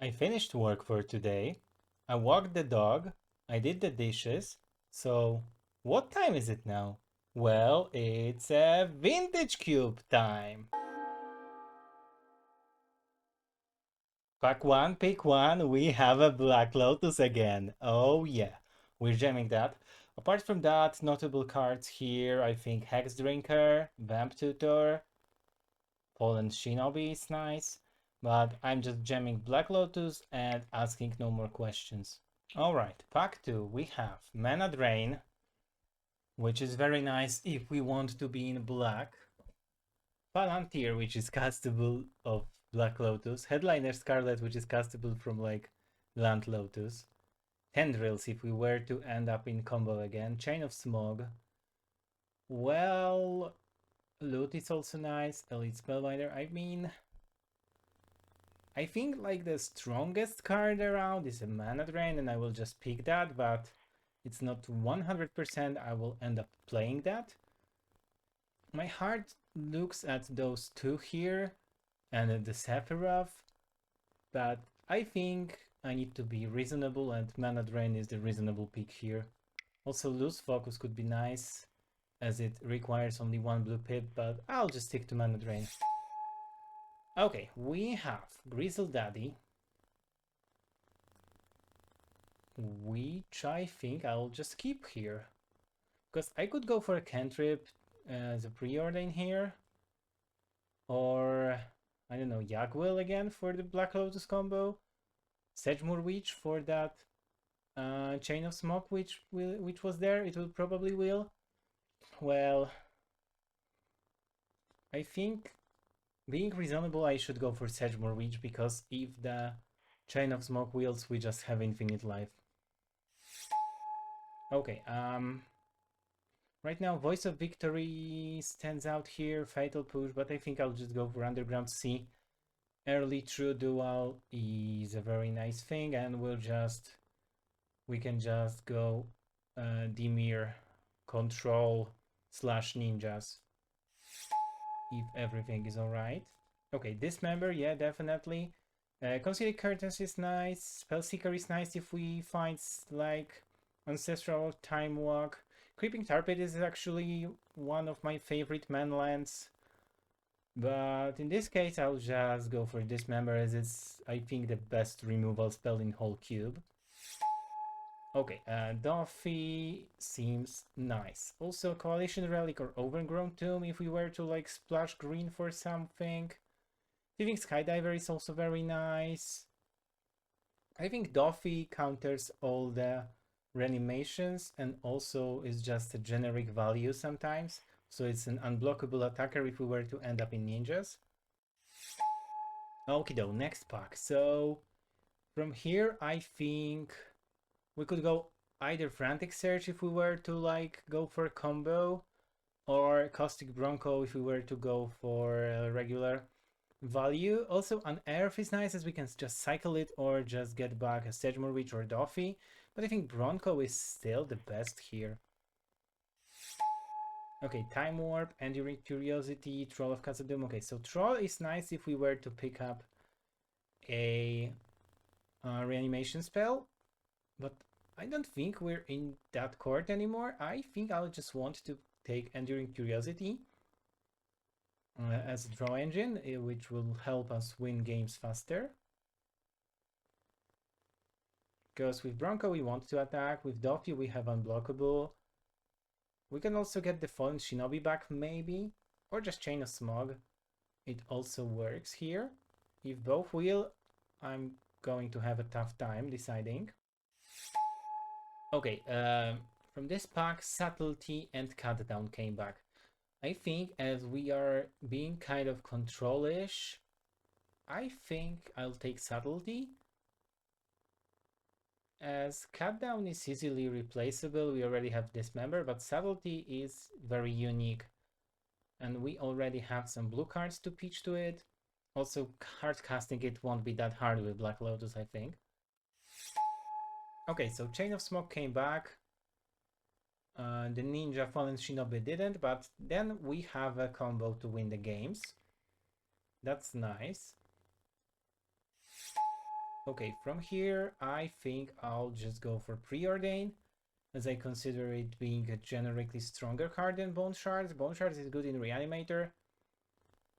I finished work for today. I walked the dog. I did the dishes. So, what time is it now? Well, it's a vintage cube time. Pack one, pick one. We have a Black Lotus again. Oh, yeah. We're jamming that. Apart from that, notable cards here, I think Hex Drinker, Vamp Tutor, Fallen Shinobi is nice. But I'm just jamming Black Lotus and asking no more questions. Alright, pack 2, we have Mana Drain, which is very nice if we want to be in black. Palantir, which is castable of Black Lotus. Headliner Scarlet, which is castable from like Land Lotus. Tendrils, if we were to end up in combo again. Chain of Smog. Well, Loot is also nice. Elite Spellbinder. I think like the strongest card around is a Mana Drain, and I will just pick that, but it's not 100%. I will end up playing that. My heart looks at those two here and the Sephiroth, but I think I need to be reasonable, and Mana Drain is the reasonable pick here. Also, Loose Focus could be nice, as it requires only one blue pip, but I'll just stick to Mana Drain. Okay, we have Grizzle Daddy, which I think I'll just keep here. Because I could go for a cantrip as a preordain here. Or, I don't know, Yagwell again for the Black Lotus combo. Sedgemoor Witch for that Chain of Smoke which was there. It will probably will. Well, I think being reasonable, I should go for Sedgemoor Witch, because if the Chain of Smoke wheels, we just have infinite life. Okay, right now Voice of Victory stands out here, Fatal Push, but I think I'll just go for Underground Sea. Early True Dual is a very nice thing, and we can just go Dimir Control / Ninjas if everything is alright. Okay, Dismember, yeah, definitely. Concealed Curtains is nice. Spellseeker is nice if we find like Ancestral Time Walk. Creeping Tar Pit is actually one of my favorite manlands. But in this case, I'll just go for Dismember, as it's, I think, the best removal spell in whole cube. Okay, Duffy seems nice. Also, Coalition Relic or Overgrown Tomb if we were to like splash green for something. I think Skydiver is also very nice. I think Duffy counters all the reanimations and also is just a generic value sometimes. So it's an unblockable attacker if we were to end up in ninjas. Okido, next pack. So from here, I think we could go either Frantic Search if we were to like go for a combo, or Caustic Bronco if we were to go for a regular value. Also, Unearth is nice, as we can just cycle it or just get back a Sedgemoor Witch or Duffy, but I think Bronco is still the best here. Okay, Time Warp, Enduring Curiosity, Troll of Khazad-dûm. Okay, so Troll is nice if we were to pick up a reanimation spell, but I don't think we're in that court anymore. I think I'll just want to take Enduring Curiosity as a draw engine, which will help us win games faster. Because with Bronco we want to attack, with Duffy we have unblockable. We can also get the Fallen Shinobi back maybe, or just Chain of Smog. It also works here. If both will, I'm going to have a tough time deciding. Okay, from this pack, Subtlety and Cut Down came back. I think as we are being kind of control-ish, I think I'll take Subtlety. As Cut Down is easily replaceable, we already have Dismember, but Subtlety is very unique. And we already have some blue cards to pitch to it. Also, hard casting it won't be that hard with Black Lotus, I think. Okay, so Chain of Smoke came back. The Ninja Fallen Shinobi didn't, but then we have a combo to win the games. That's nice. Okay, from here, I think I'll just go for Preordain, as I consider it being a generically stronger card than Bone Shards. Bone Shards is good in Reanimator,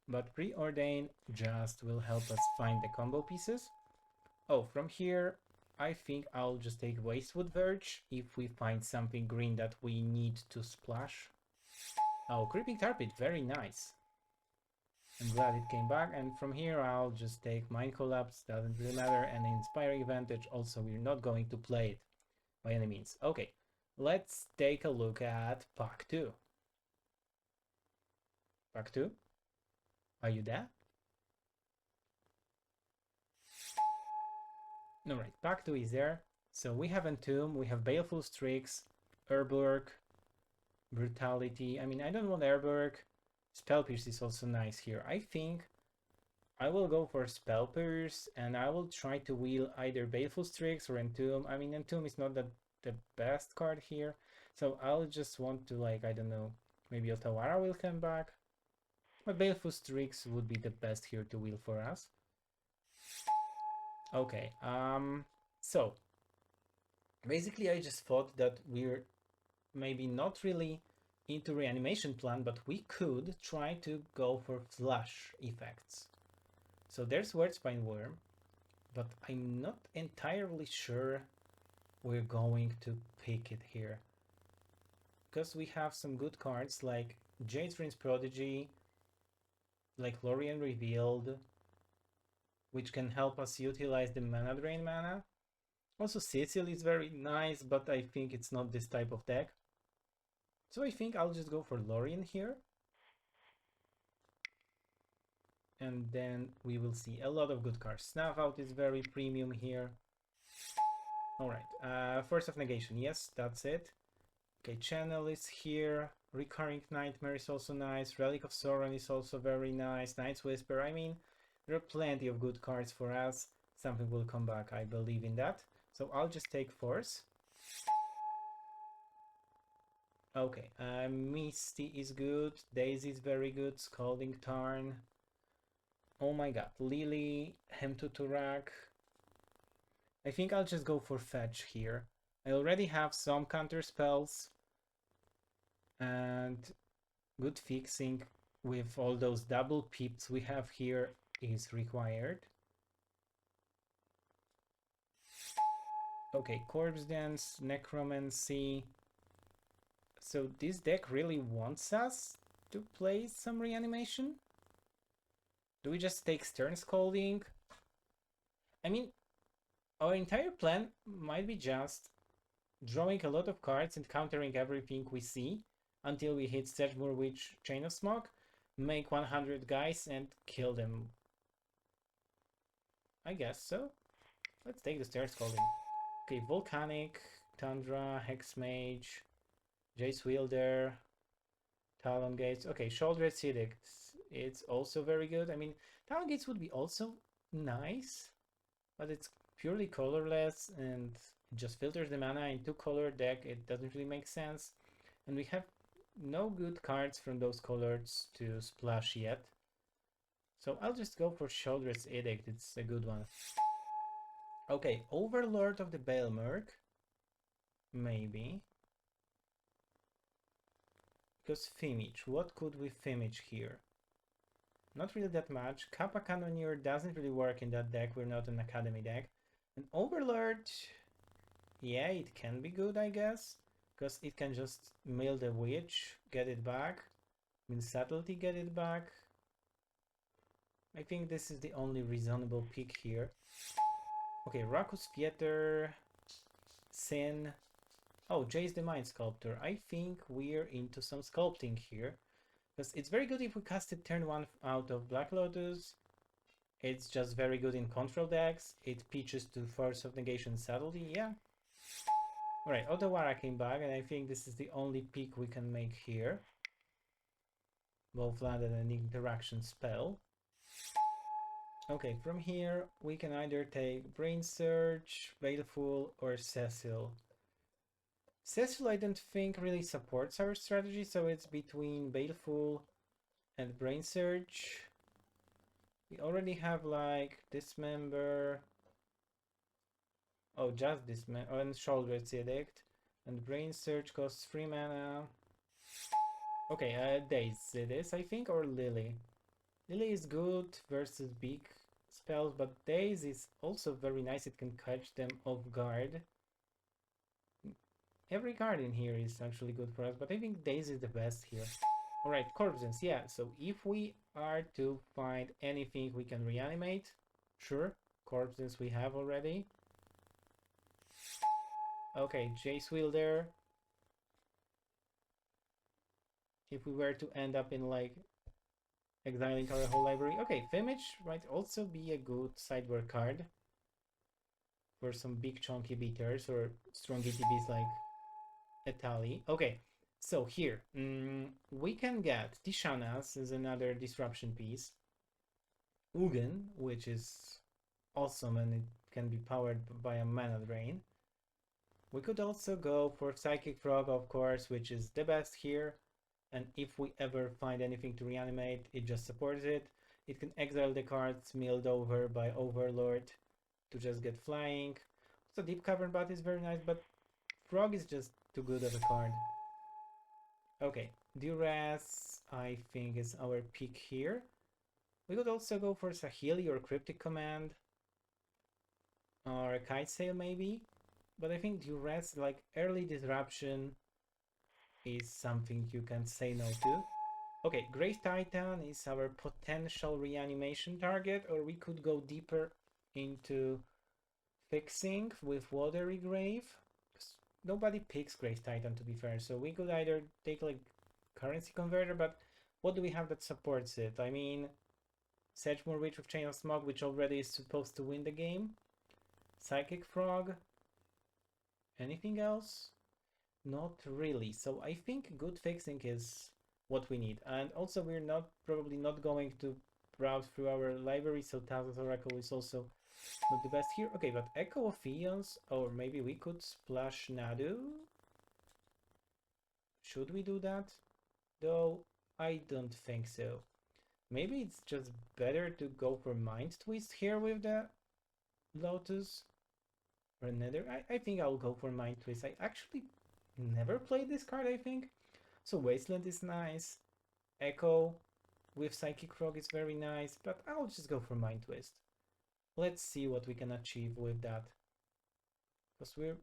but Preordain just will help us find the combo pieces. Oh, from here, I think I'll just take Wastewood Verge if we find something green that we need to splash. Oh, Creeping Tar Pit, very nice. I'm glad it came back, and from here I'll just take Mind Collapse, doesn't really matter, and Inspiring Vantage, also we're not going to play it by any means. Okay, let's take a look at Pack 2. Pack 2, are you there? Alright, Pack 2 is there. So we have Entomb, we have Baleful Strix, Urborg, Brutality. I mean, I don't want Urborg. Spell Pierce is also nice here. I think I will go for Spell Pierce, and I will try to wheel either Baleful Strix or Entomb. I mean, Entomb is not the best card here, so I'll just want to, like, I don't know, maybe Otawara will come back. But Baleful Strix would be the best here to wheel for us. Okay, so basically I just thought that we're maybe not really into reanimation plan, but we could try to go for flash effects. So there's Wordspine Worm, but I'm not entirely sure we're going to pick it here. Because we have some good cards like Jade's Rinse Prodigy, like Lorien Revealed, which can help us utilize the mana drain mana. Also Cecil is very nice, but I think it's not this type of deck. So I think I'll just go for Lorien here. And then we will see a lot of good cards. Snuff Out is very premium here. Alright, Force of Negation, yes, that's it. Okay, Channel is here. Recurring Nightmare is also nice. Relic of Sauron is also very nice. Night's Whisper, I mean, there are plenty of good cards for us. Something will come back, I believe in that. So I'll just take Force. Okay, Misty is good. Daisy is very good. Scalding Tarn. Oh my god, Lily, Hemtuturak. I think I'll just go for Fetch here. I already have some counter spells and good fixing with all those double pips we have here is required. Okay, Corpse Dance, Necromancy. So this deck really wants us to play some reanimation? Do we just take Stern Scalding? I mean, our entire plan might be just drawing a lot of cards and countering everything we see until we hit Sedgemoor Witch, Chain of Smoke, make 100 guys and kill them. I guess so. Let's take the Stairs Calling. Okay, Volcanic, Tundra, Hexmage, Jace Wielder, Talon Gates. Okay, Shoulder Acidic. It's also very good. I mean, Talon Gates would be also nice, but it's purely colorless and it just filters the mana in two-color deck. It doesn't really make sense. And we have no good cards from those colors to splash yet. So I'll just go for Shoulder's Edict. It's a good one. Okay, Overlord of the Baelmerk. Maybe. Because Fimage. What could we Fimage here? Not really that much. Kappa Cannoneer doesn't really work in that deck. We're not an Academy deck. And Overlord... yeah, it can be good, I guess. Because it can just mill the Witch, get it back. I mean, Subtlety, get it back. I think this is the only reasonable pick here. Okay, Rakus Pieter, Sin. Oh, Jace the Mind Sculptor. I think we're into some sculpting here. Because it's very good if we cast it turn 1 out of Black Lotus. It's just very good in control decks. It pitches to Force of Negation Subtlety, yeah. Alright, Otawara came back, and I think this is the only pick we can make here. Both land and an interaction spell. Okay, from here we can either take Brain Surge, Baleful, or Cecil. Cecil I don't think really supports our strategy, so it's between Baleful and Brain Surge. We already have like Dismember, Oh, just this man. Oh, and Shoulder's Edict. And Brain Surge costs 3 mana. Okay, Daze it is, I think, or Lily. Lily is good versus big spells, but Daze is also very nice. It can catch them off guard. Every card in here is actually good for us, but I think Daze is the best here. Alright, Corpsens, yeah. So if we are to find anything we can reanimate, sure. Corpsens we have already. Okay, Jace Wielder. If we were to end up in like exiling our whole library. Okay, Fimage might also be a good sideboard card for some big chunky beaters or strong ETBs like Etali. Okay, so here we can get Tishanas as another disruption piece. Ugin, which is awesome and it can be powered by a mana drain. We could also go for Psychic Frog, of course, which is the best here. And if we ever find anything to reanimate, it just supports it. It can exile the cards milled over by Overlord to just get flying. So Deep Cavern Bat is very nice, but Frog is just too good of a card. Okay, Duress I think is our pick here. We could also go for Sahili or Cryptic Command. Or a Kite Sail maybe. But I think Duress, like early disruption, is something you can say no to. Okay, Grave Titan is our potential reanimation target, or we could go deeper into fixing with Watery Grave. Nobody picks Grave Titan to be fair, so we could either take like Currency Converter, but what do we have that supports it? I mean, Sedgemoor Witch with Chain of Smog, which already is supposed to win the game. Psychic Frog. Anything else? Not really. So I think good fixing is what we need. And also we're probably not going to browse through our library, so Thassa's Oracle is also not the best here. Okay, but Echo of Eons, or maybe we could splash Nadu? Should we do that? Though I don't think so. Maybe it's just better to go for Mind Twist here with the Lotus. Or Nether. I think I'll go for Mind Twist. I actually never played this card, I think. So Wasteland is nice. Echo with Psychic Frog is very nice, but I'll just go for Mind Twist. Let's see what we can achieve with that. Because we're...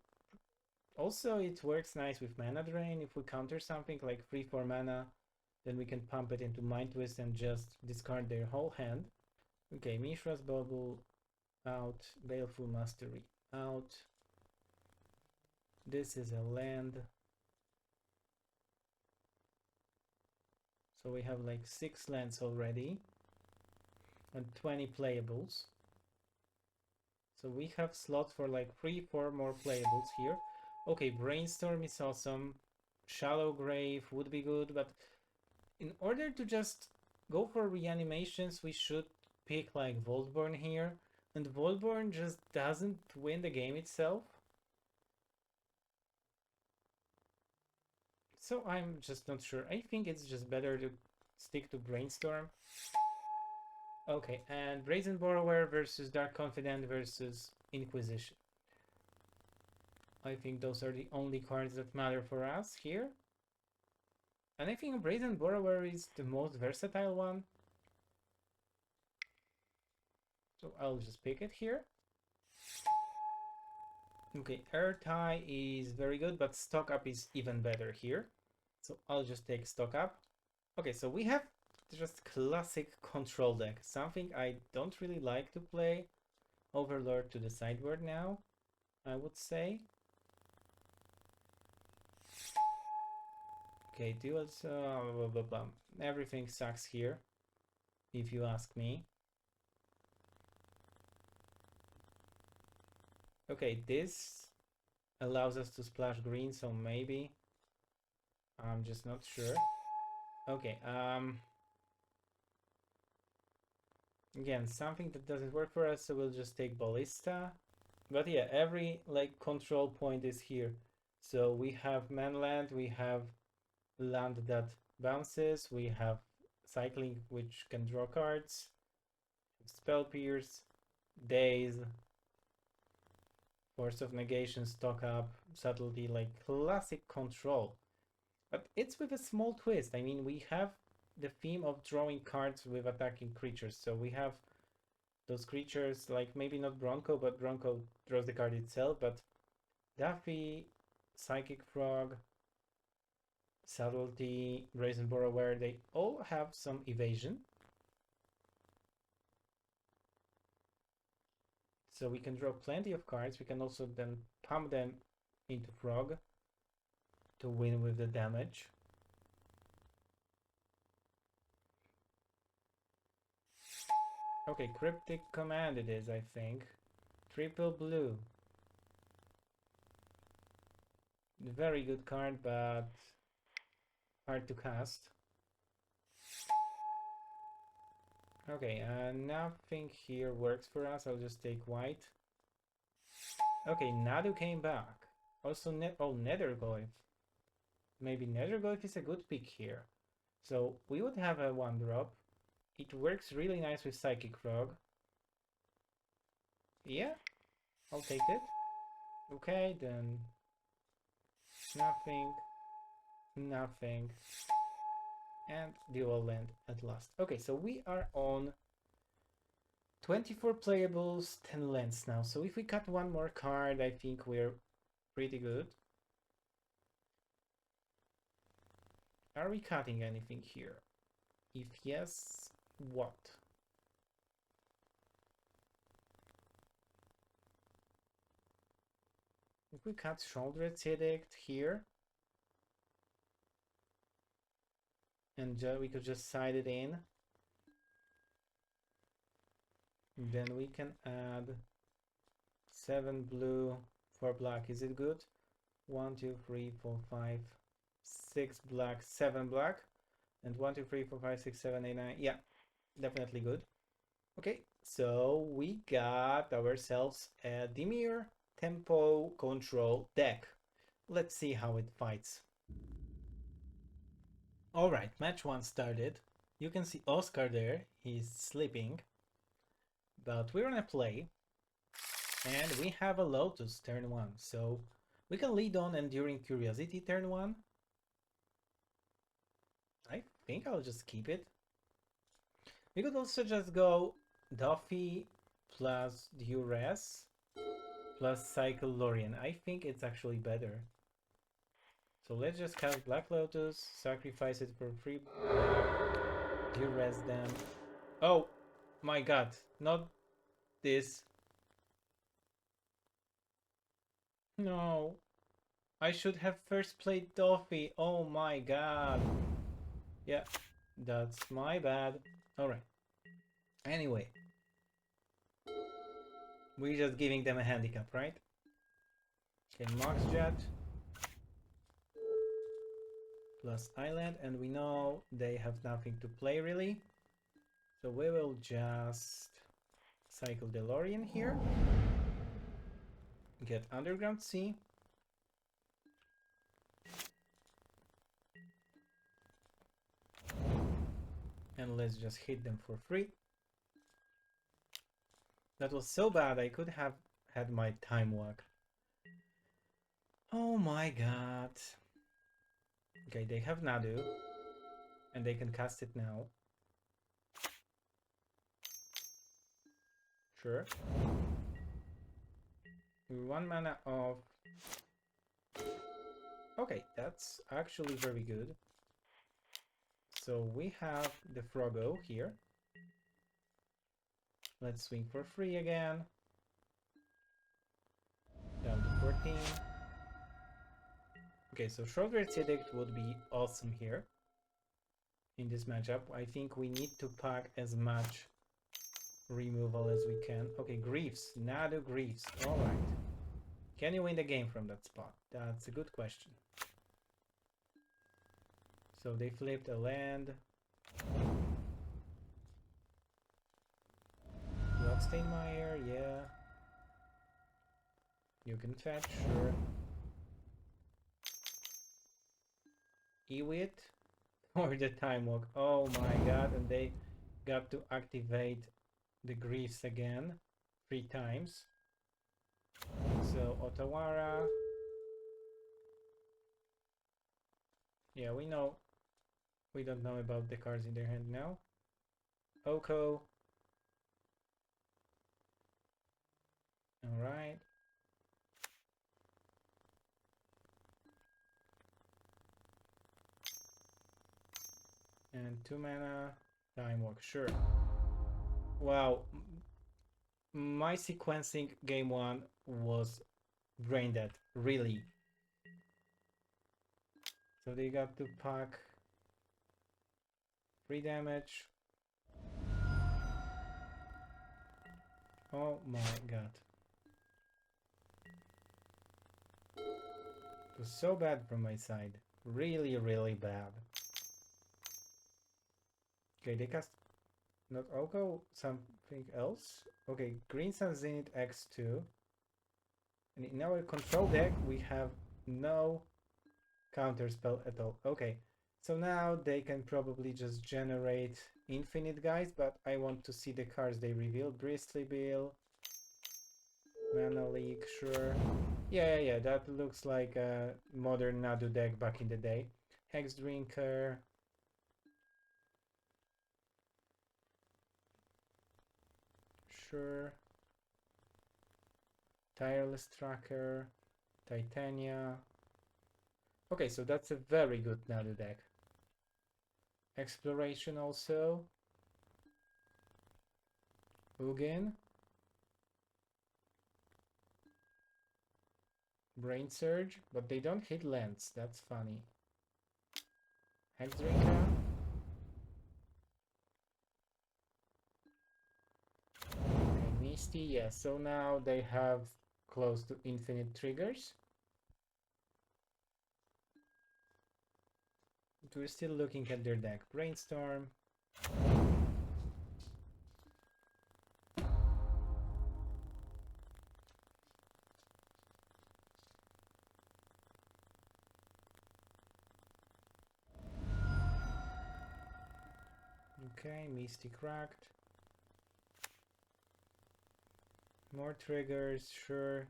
Also, it works nice with Mana Drain. If we counter something like 3-4 mana, then we can pump it into Mind Twist and just discard their whole hand. Okay, Mishra's Bubble out. Baleful Mastery out. This is a land. So we have like 6 lands already and 20 playables. So we have slots for like 3-4 more playables here. Okay, Brainstorm is awesome. Shallow Grave would be good, but in order to just go for reanimations, we should pick like Voltborn here. And Voltborn just doesn't win the game itself. So I'm just not sure. I think it's just better to stick to Brainstorm. Okay, and Brazen Borrower versus Dark Confidant versus Inquisition. I think those are the only cards that matter for us here. And I think Brazen Borrower is the most versatile one. So I'll just pick it here. Okay, Air Tie is very good, but Stock Up is even better here. So I'll just take Stock Up. Okay, so we have just classic control deck. Something I don't really like to play. Overlord to the sideboard now, I would say. Okay, duels, blah, blah, blah. Everything sucks here, if you ask me. Okay, this allows us to splash green, so maybe. I'm just not sure. Okay, again, something that doesn't work for us, so we'll just take Ballista. But yeah, every like control point is here. So we have Manland, we have land that bounces, we have cycling which can draw cards, Spell Pierce, Daze, Force of negation, stock up, subtlety, like classic control. But it's with a small twist. I mean, we have the theme of drawing cards with attacking creatures. So we have those creatures, like maybe not Bronco, but Bronco draws the card itself. But Daffy, Psychic Frog, Subtlety, Brazen Borrower, they all have some evasion. So we can draw plenty of cards. We can also then pump them into Frog to win with the damage. Okay, Cryptic Command it is, I think. Triple blue. Very good card, but hard to cast. Okay, nothing here works for us. I'll just take white. Okay, Nadu came back. Also, Netherglyph. Maybe Netherglyph is a good pick here. So we would have a 1-drop. It works really nice with Psychic Frog. Yeah, I'll take it. Okay, then nothing, nothing, and dual land at last. Okay, so we are on 24 playables, 10 lands now. So if we cut one more card, I think we're pretty good. Are we cutting anything here? If yes, what? If we cut Shouldered Edict here, and we could just side it in, then we can add 7 blue, 4 black. Is it good? 1, 2, 3, 4, 5, 6 black, 7 black, and 1, 2, 3, 4, 5, 6, 7, 8, 9. Yeah, definitely good. Okay, so we got ourselves a Dimir tempo control deck. Let's see how it fights. Alright, match 1 started. You can see Oscar there, he's sleeping. But we're gonna play. And we have a Lotus turn 1, so we can lead on Enduring Curiosity turn 1. I think I'll just keep it. We could also just go Duffy plus Duress plus Cycle Lorien. I think it's actually better. So let's just cast Black Lotus, sacrifice it for 3 black, Duress them. Oh my god, not this. No. I should have first played Duffy. Oh my god. Yeah, that's my bad. Alright. Anyway. We're just giving them a handicap, right? Okay, Mox Jet. Plus Island, and we know they have nothing to play really. So we will just cycle DeLorean here. Get Underground Sea. And let's just hit them for free. That was so bad, I could have had my time walk. Oh my god. Okay, they have Nadu. And they can cast it now. Sure. We're 1 mana off. Okay, that's actually very good. So we have the Froggo here. Let's swing for free again. Down to 14. Okay, so Shouldered Edict would be awesome here. In this matchup, I think we need to pack as much removal as we can. Okay, Griefs. Nadu Griefs. Alright. Can you win the game from that spot? That's a good question. So they flipped a land. Bloodstainmire, yeah. You can fetch, sure. Ewit or the Time Walk. Oh my god, and they got to activate the Griefs again 3 times. So So Otawara. Yeah, we know. We don't know about the cards in their hand now. Oko. Alright. And 2 mana. Time Walk, sure. Wow. My sequencing game 1 was brain dead. Really. So they got to pack 3 damage. Oh my god. It was so bad from my side. Really, really bad. Okay, they cast not Oko, something else. Okay, Green Sun Zenith X2. And in our control deck, we have no counterspell at all. Okay, so now they can probably just generate infinite guys, but I want to see the cards they reveal. Bristly Bill, Mana Leak, sure. Yeah, that looks like a modern Nadu deck back in the day. Hex Drinker. Sure. Tireless Tracker. Titania. Okay, so that's a very good Nadu deck. Exploration also. Ugin. Brain Surge, but they don't hit lands. That's funny. Hex Drinker. Okay, Misty, yeah. So now they have close to infinite triggers. But we're still looking at their deck. Brainstorm. Okay, Misty cracked. More triggers, sure.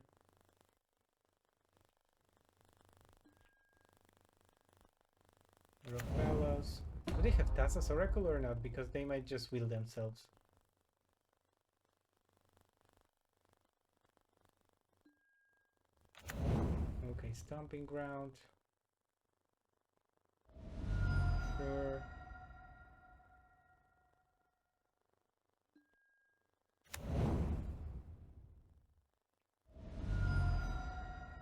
Rofellos. Do they have Tassa's Oracle or not? Because they might just wheel themselves. Okay, Stomping Ground. Sure.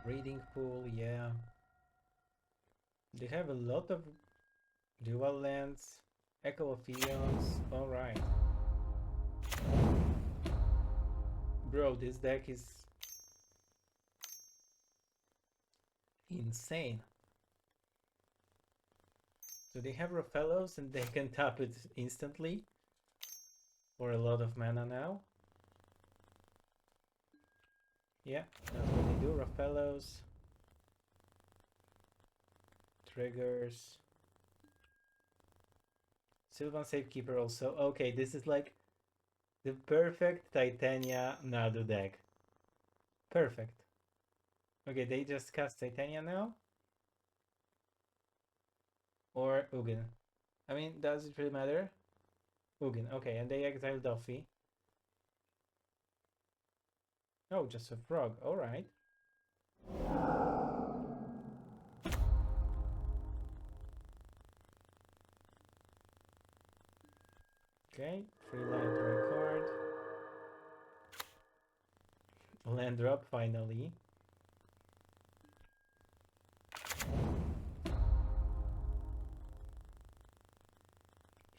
Reading Pool, yeah. They have a lot of dual lands. Echo of Eons, alright. Bro, this deck is insane. So they have Rofellos and they can tap it instantly for a lot of mana now. Yeah, that's what they do. Rofellos. Triggers. Sylvan Safekeeper also. Okay, this is like the perfect Titania Nadu deck. Perfect. Okay, they just cast Titania now? Or Ugin? I mean, does it really matter? Ugin, okay, and they exile Duffy. Oh, just a frog, alright. Okay, free land to record. Land drop, finally.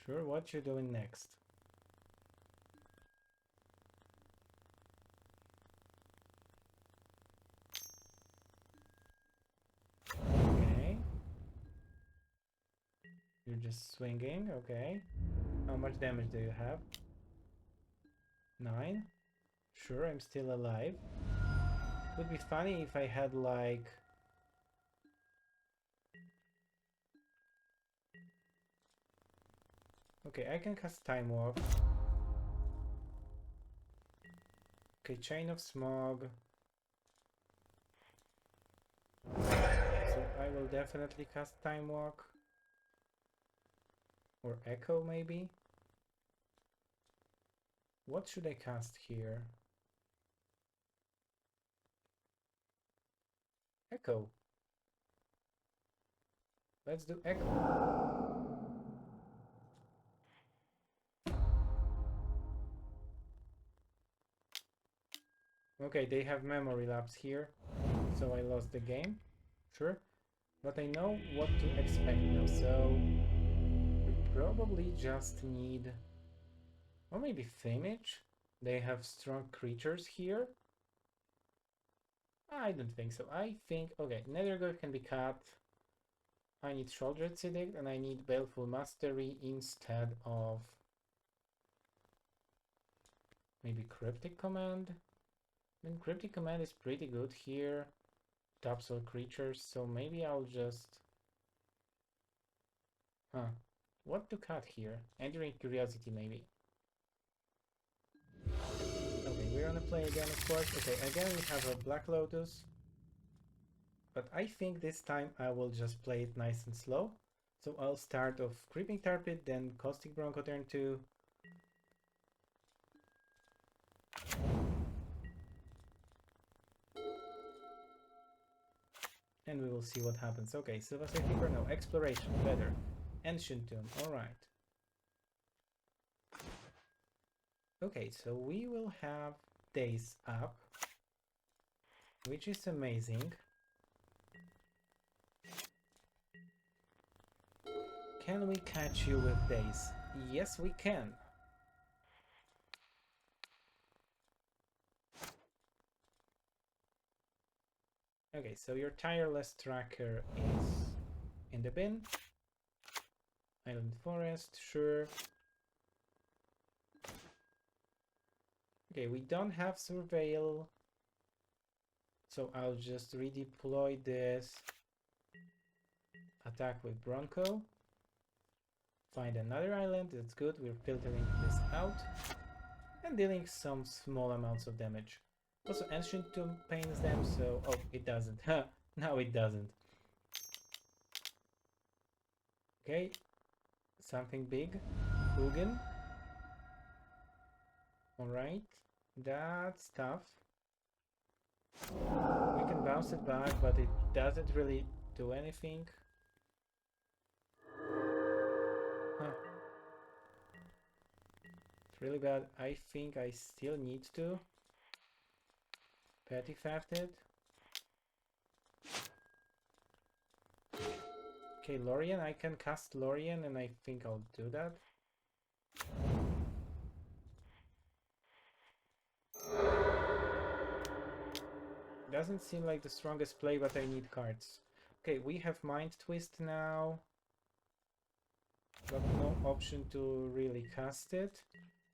Sure, what you doing next? Okay. You're just swinging, okay. How much damage do you have? 9. Sure, I'm still alive. Would be funny if I had like... Okay, I can cast Time Walk. Okay, Chain of Smog. will definitely cast Time Walk. Or Echo, maybe? What should I cast here? Echo. Let's do Echo. Okay, they have memory lapse here, so I lost the game. Sure. But I know what to expect now, so we probably just need... Or maybe Fimage? They have strong creatures here? I don't think so. I think... Okay, Nethergirl can be cut. I need Shouldered Edict and I need Baleful Mastery instead of... Maybe Cryptic Command? I mean, Cryptic Command is pretty good here. Taps all creatures, so maybe I'll just... Huh. What to cut here? Enduring Curiosity, maybe. Okay, we're gonna play again, of course. Okay, again we have a Black Lotus. But I think this time I will just play it nice and slow. So I'll start off Creeping Tar Pit, then Caustic Bronco turn 2. And we will see what happens. Okay, Sylvaster Keeper, no. Exploration, better. Ancient Tomb, alright. Okay, so we will have Days up, which is amazing. Can we catch you with Days? Yes, we can. Okay, so your Tireless Tracker is in the bin. Island Forest, sure. Okay, we don't have Surveil, so I'll just redeploy this. Attack with Bronco. Find another island, that's good, we're filtering this out. And dealing some small amounts of damage. Also, Ancient Tomb pains them, so... Oh, it doesn't. No, it doesn't. Okay. Something big. Hugin. Alright. That's tough. We can bounce it back, but it doesn't really do anything. Huh. It's really bad. I think I still need to Petty Theft it. Okay, Lorien, I can cast Lorien and I think I'll do that. Doesn't seem like the strongest play, but I need cards. Okay, we have Mind Twist now. Got no option to really cast it.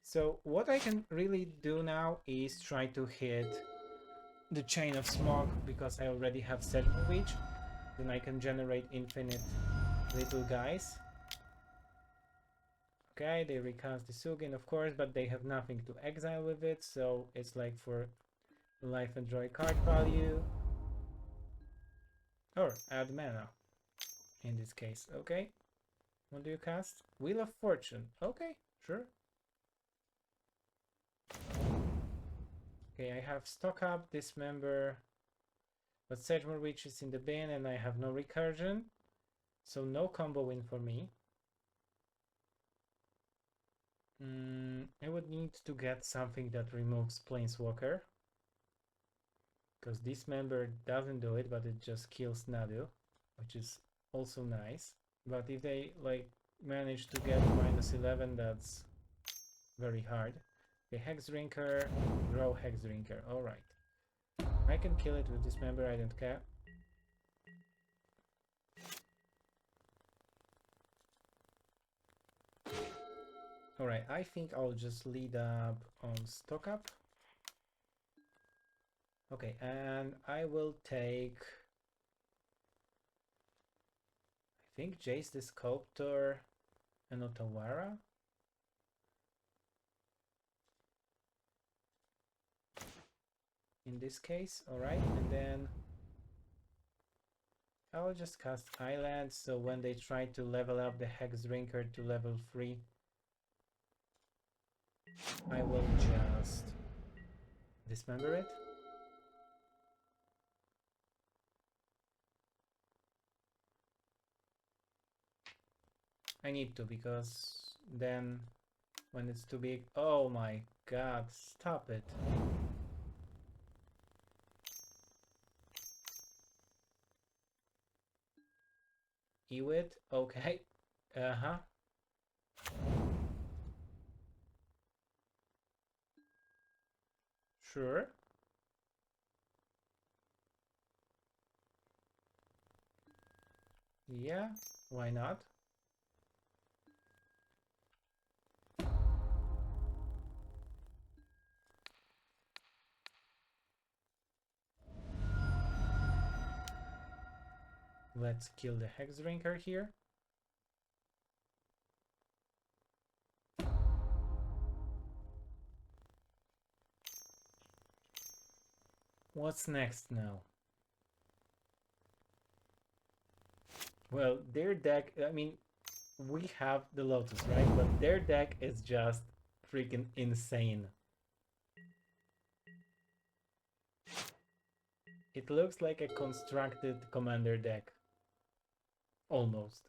So what I can really do now is try to hit the Chain of Smog, because I already have Sedgemoor Witch. Then I can generate infinite little guys. Okay, they recast the Sugin, of course, but they have nothing to exile with it, so it's like for life and joy card value. Or add mana, in this case. Okay, what do you cast? Wheel of Fortune. Okay, sure. Okay, I have Stock Up, Dismember, but Sedgemoor Witch is in the bin and I have no recursion, so no combo win for me. I would need to get something that removes Planeswalker, because Dismember doesn't do it, but it just kills Nadu, which is also nice. But if they like manage to get -11, that's very hard. Okay, Hexdrinker, grow Hexdrinker. Alright. I can kill it with Dismember, I don't care. Alright, I think I'll just lead up on Stock Up. Okay, and I will take... I think Jace the Sculptor and Otawara. In this case, alright, and then I'll just cast Island, so when they try to level up the Hex Drinker to level 3, I will just dismember it. I need to, because then when it's too big... Oh my god, stop it. Ewit? Okay. Uh-huh. Sure. Yeah, why not? Let's kill the Hex Drinker here. What's next now? Well, their deck, I mean, we have the Lotus, right? But their deck is just freaking insane. It looks like a constructed commander deck. Almost.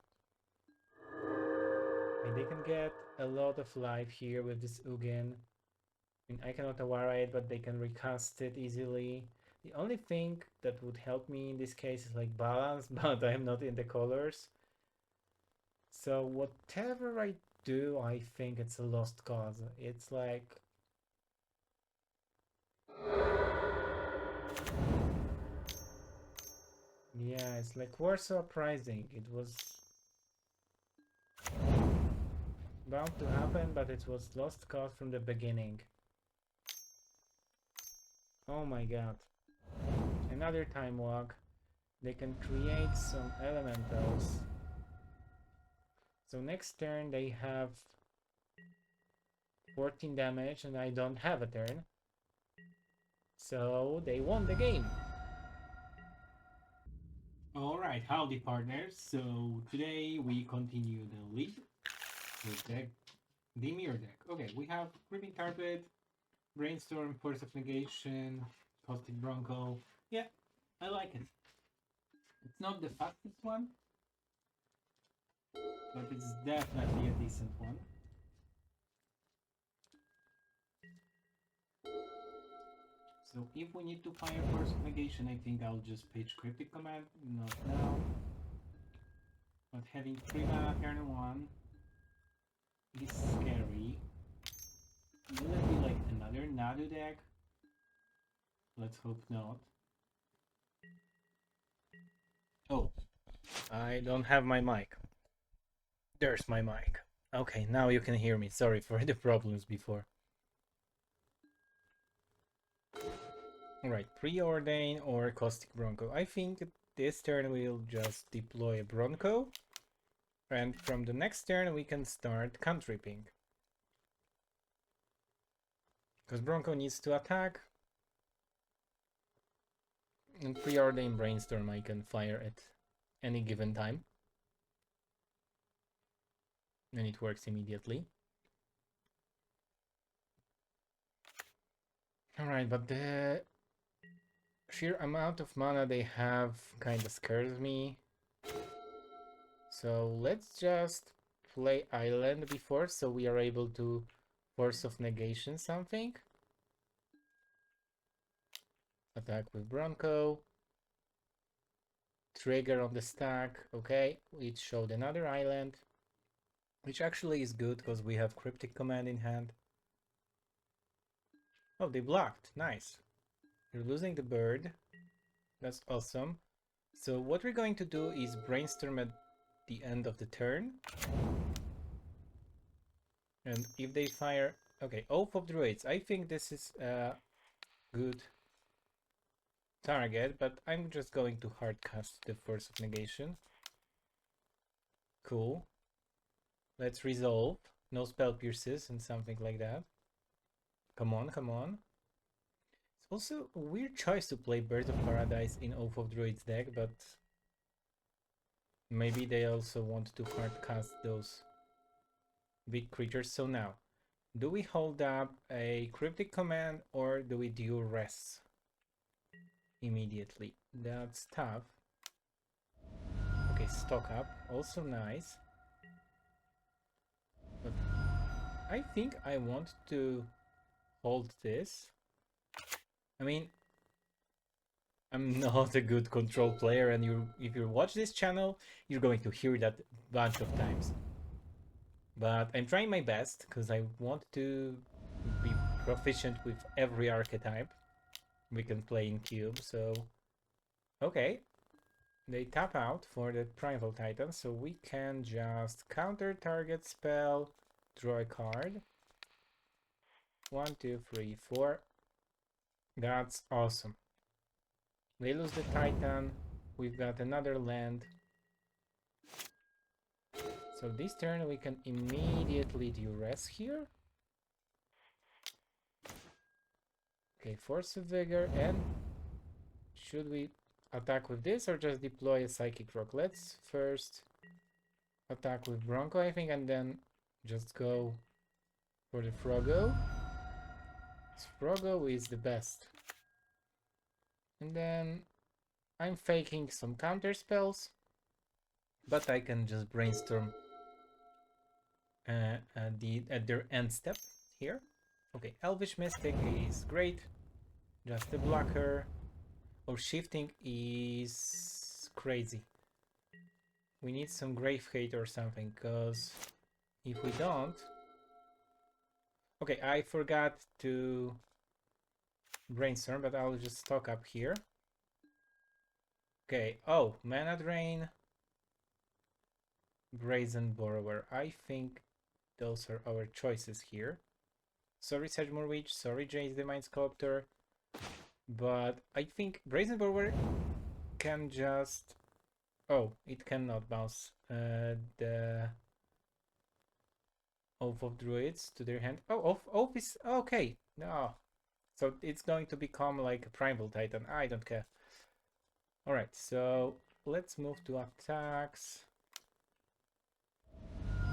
And they can get a lot of life here with this Ugin. I mean, I cannot Awara it, but they can recast it easily. The only thing that would help me in this case is like balance, but I'm not in the colors. So whatever I do, I think it's a lost cause. It's like... Yeah, it's like Warsaw Uprising. It was bound to happen, but it was lost cause from the beginning. Oh my god. Another time walk. They can create some elementals. So next turn they have 14 damage and I don't have a turn. So they won the game. Alright, howdy partners. So today we continue the league with the Dimir deck. Okay, we have Creeping Carpet, Brainstorm, Force of Negation, Caustic Bronco. Yeah, I like it. It's not the fastest one, but it's definitely a decent one. So if we need to fire Force of Negation, I think I'll just page Cryptic Command, not now. But having 3 mana turn 1 is scary. Will it be like another Nadu deck? Let's hope not. Oh, I don't have my mic. There's my mic. Okay, now you can hear me. Sorry for the problems before. Alright, Preordain or Caustic Bronco. I think this turn we'll just deploy a Bronco. And from the next turn we can start cantripping. Because Bronco needs to attack. And Preordain Brainstorm I can fire at any given time. And it works immediately. Alright, but the sheer amount of mana they have kinda scares me. So let's just play Island before, so we are able to Force of Negation something. Attack with Bronco. Trigger on the stack. Okay, it showed another island. Which actually is good, because we have Cryptic Command in hand. Oh, they blocked. Nice. You're losing the bird. That's awesome. So what we're going to do is Brainstorm at the end of the turn. And if they fire... Okay, Oath of Druids. I think this is a good target, but I'm just going to hardcast the Force of Negation. Cool. Let's resolve. No spell pierces and something like that. Come on, come on. It's also a weird choice to play Birds of Paradise in Oath of Druids deck, but Maybe they also want to hard cast those big creatures. So now, do we hold up a cryptic command or do we do rest immediately? That's tough. Okay, stock up, also nice. But I think I want to hold this. I mean, I'm not a good control player, and if you watch this channel, you're going to hear that a bunch of times. But I'm trying my best, because I want to be proficient with every archetype we can play in Cube, so... Okay, they tap out for the Primal Titan, so we can just counter target spell, draw a card. 1, 2, 3, 4. That's awesome. They lose the Titan, we've got another land. So this turn we can immediately duress here. Okay, Force of Vigor, and should we attack with this or just deploy a Psychic Rock? Let's first attack with Bronco, I think, and then just go for the Froggo. Froggo is the best. And then I'm faking some counter spells, but I can just brainstorm at their end step here. Okay, Elvish Mystic is great. Just a blocker. Oh, shifting is crazy. We need some Grave Hate or something, because if we don't... Okay, I forgot to brainstorm, but I'll just stock up here. Okay, oh, Mana Drain, Brazen Borrower. I think those are our choices here. Sorry, Sedgemoor Witch, sorry, Jace the Mind Sculptor, but I think Brazen Borrower can just... Oh, it cannot bounce the Oath of Druids to their hand. Oh, Oath is... Okay, no. So it's going to become like a Primal Titan. I don't care. Alright, so let's move to attacks.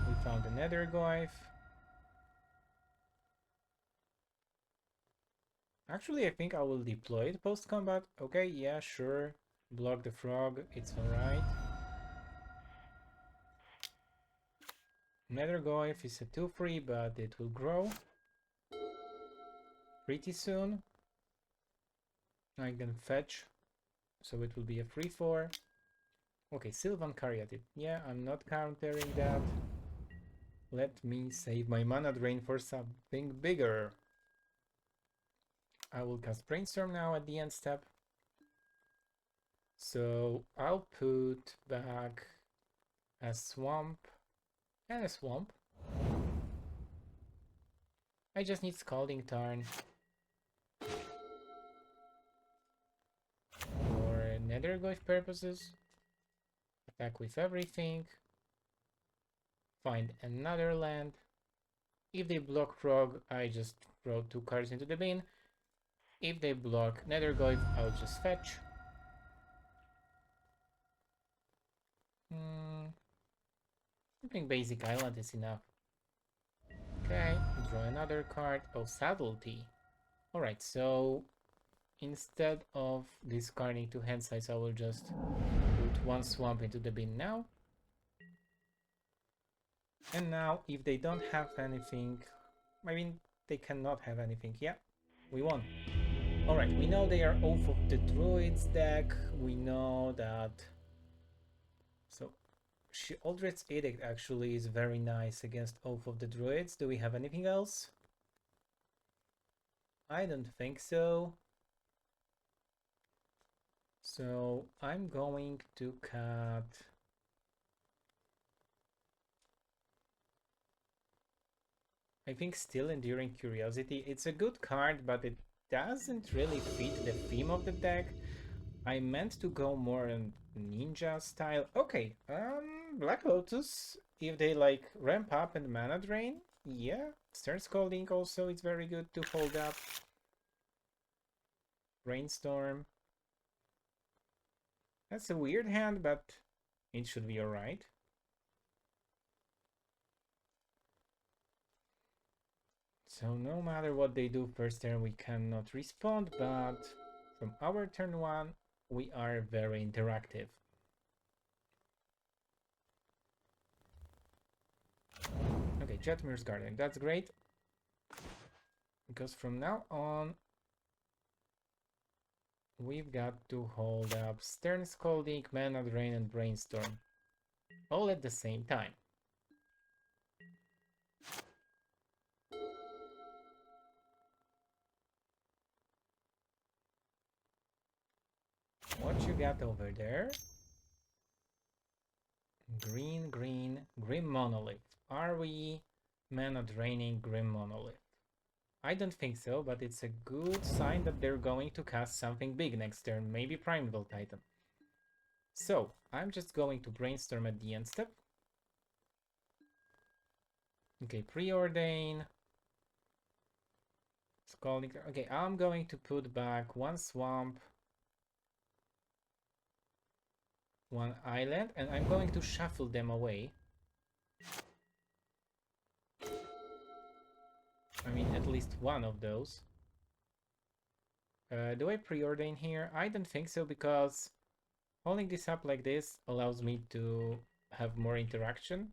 We found another Goyf. Actually, I think I will deploy it post-combat. Okay, yeah, sure. Block the frog, it's alright. Nether Goyf is a 2-3, but it will grow pretty soon. I can fetch, so it will be a 3-4. Okay, Sylvan Caryatid. Yeah, I'm not countering that. Let me save my mana drain for something bigger. I will cast Brainstorm now at the end step. So I'll put back a swamp and a swamp. I just need Scalding Tarn for Netherglyph purposes. Attack with everything. Find another land. If they block Frog, I just throw 2 cards into the bin. If they block Netherglyph, I'll just fetch. I think basic island is enough. Okay, draw another card. Oh, Subtlety. Alright, so instead of discarding 2 hand size, I will just put 1 swamp into the bin now. And now, if they don't have anything, I mean, they cannot have anything. Yeah, we won. Alright, we know they are Oath of the Druids deck. We know that... So, Aldred's Edict actually is very nice against Oath of the Druids. Do we have anything else? I don't think so. So I'm going to cut... I think still Enduring Curiosity. It's a good card, but it doesn't really fit the theme of the deck. I meant to go more in ninja style. Okay, Black Lotus, if they like ramp up and mana drain, yeah. Stern Scalding also is very good to hold up. Brainstorm. That's a weird hand, but It should be alright. So no matter what they do first turn, we cannot respond, but from our turn 1, we are very interactive. Okay, Jetmir's Garden, that's great. Because from now on, we've got to hold up Stern Scolding, Mana Drain, and Brainstorm. All at the same time. What you got over there? Green, green, Grim Monolith. Are we mana draining Grim Monolith? I don't think so, but it's a good sign that they're going to cast something big next turn, maybe Primeval Titan. So, I'm just going to Brainstorm at the end step. Okay, Preordain. Scalding. Okay, I'm going to put back one Swamp, one Island, and I'm going to shuffle them away. I mean, at least one of those. Do I preordain here? I don't think so, because holding this up like this allows me to have more interaction.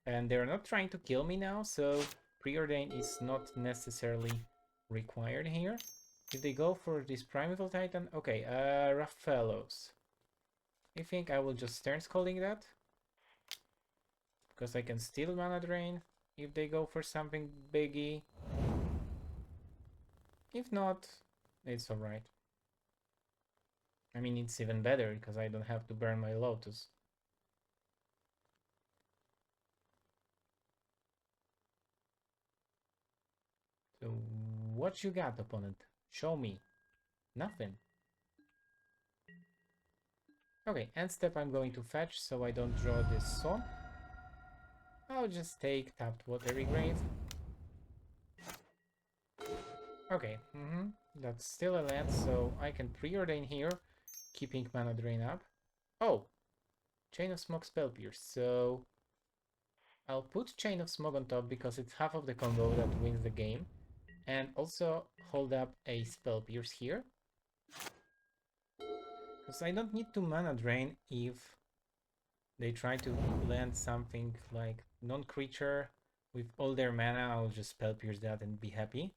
And they're not trying to kill me now, so preordain is not necessarily required here. If they go for this Primeval Titan, okay, Rough Fellows. I think I will just Stern Scolding that, because I can steal Mana Drain if they go for something biggie. If not, it's alright. I mean, it's even better because I don't have to burn my Lotus. So, what you got, opponent? Show me. Nothing. Okay, end step I'm going to fetch so I don't draw this swamp. I'll just take tapped Watery Grave. Okay, that's still a land, so I can preordain here, keeping mana drain up. Oh, Chain of Smog Spell Pierce, so I'll put Chain of Smog on top because it's half of the combo that wins the game, and also hold up a Spell Pierce here. Because I don't need to mana drain if they try to land something like non-creature with all their mana. I'll just Spell Pierce that and be happy.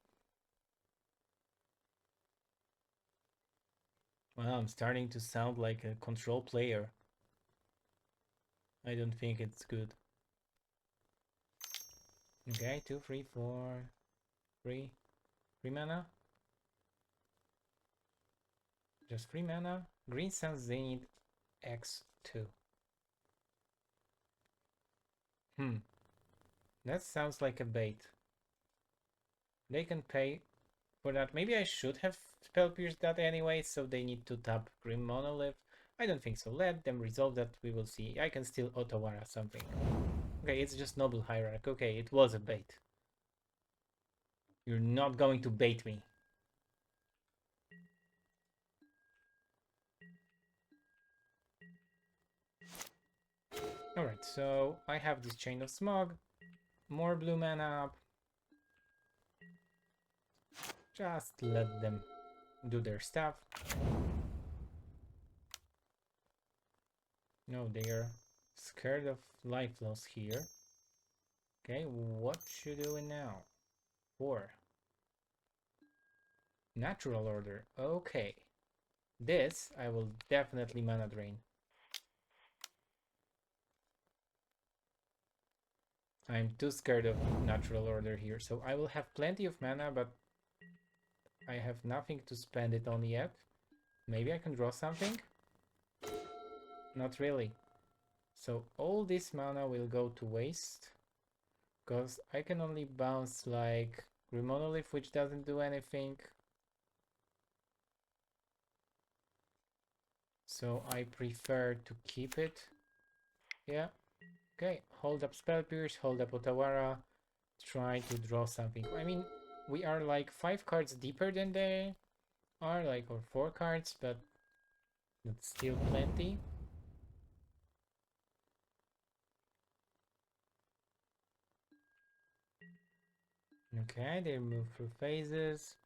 Well, I'm starting to sound like a control player. I don't think it's good. Okay, 2, 3, 4, 3 mana. Just 3 mana. Green Suns, they need X2. That sounds like a bait. They can pay for that. Maybe I should have Spell Pierced that anyway, so they need to tap Grim Monolith. I don't think so. Let them resolve that, we will see. I can still Otawara something. Okay, it's just Noble Hierarch. Okay, it was a bait. You're not going to bait me. Alright, so I have this Chain of Smog. More blue mana up. Just let them do their stuff. No, they are scared of life loss here. Okay, what you doing now? 4. Natural order. Okay. This I will definitely mana drain. I'm too scared of natural order here, so I will have plenty of mana, but I have nothing to spend it on yet. Maybe I can draw something? Not really. So all this mana will go to waste, because I can only bounce like Grim Monolith, which doesn't do anything. So I prefer to keep it. Yeah. Okay, hold up Spell Pierce, hold up Otawara, try to draw something. I mean, we are like 5 cards deeper than they are, like, or 4 cards, but that's still plenty. Okay, they move through phases.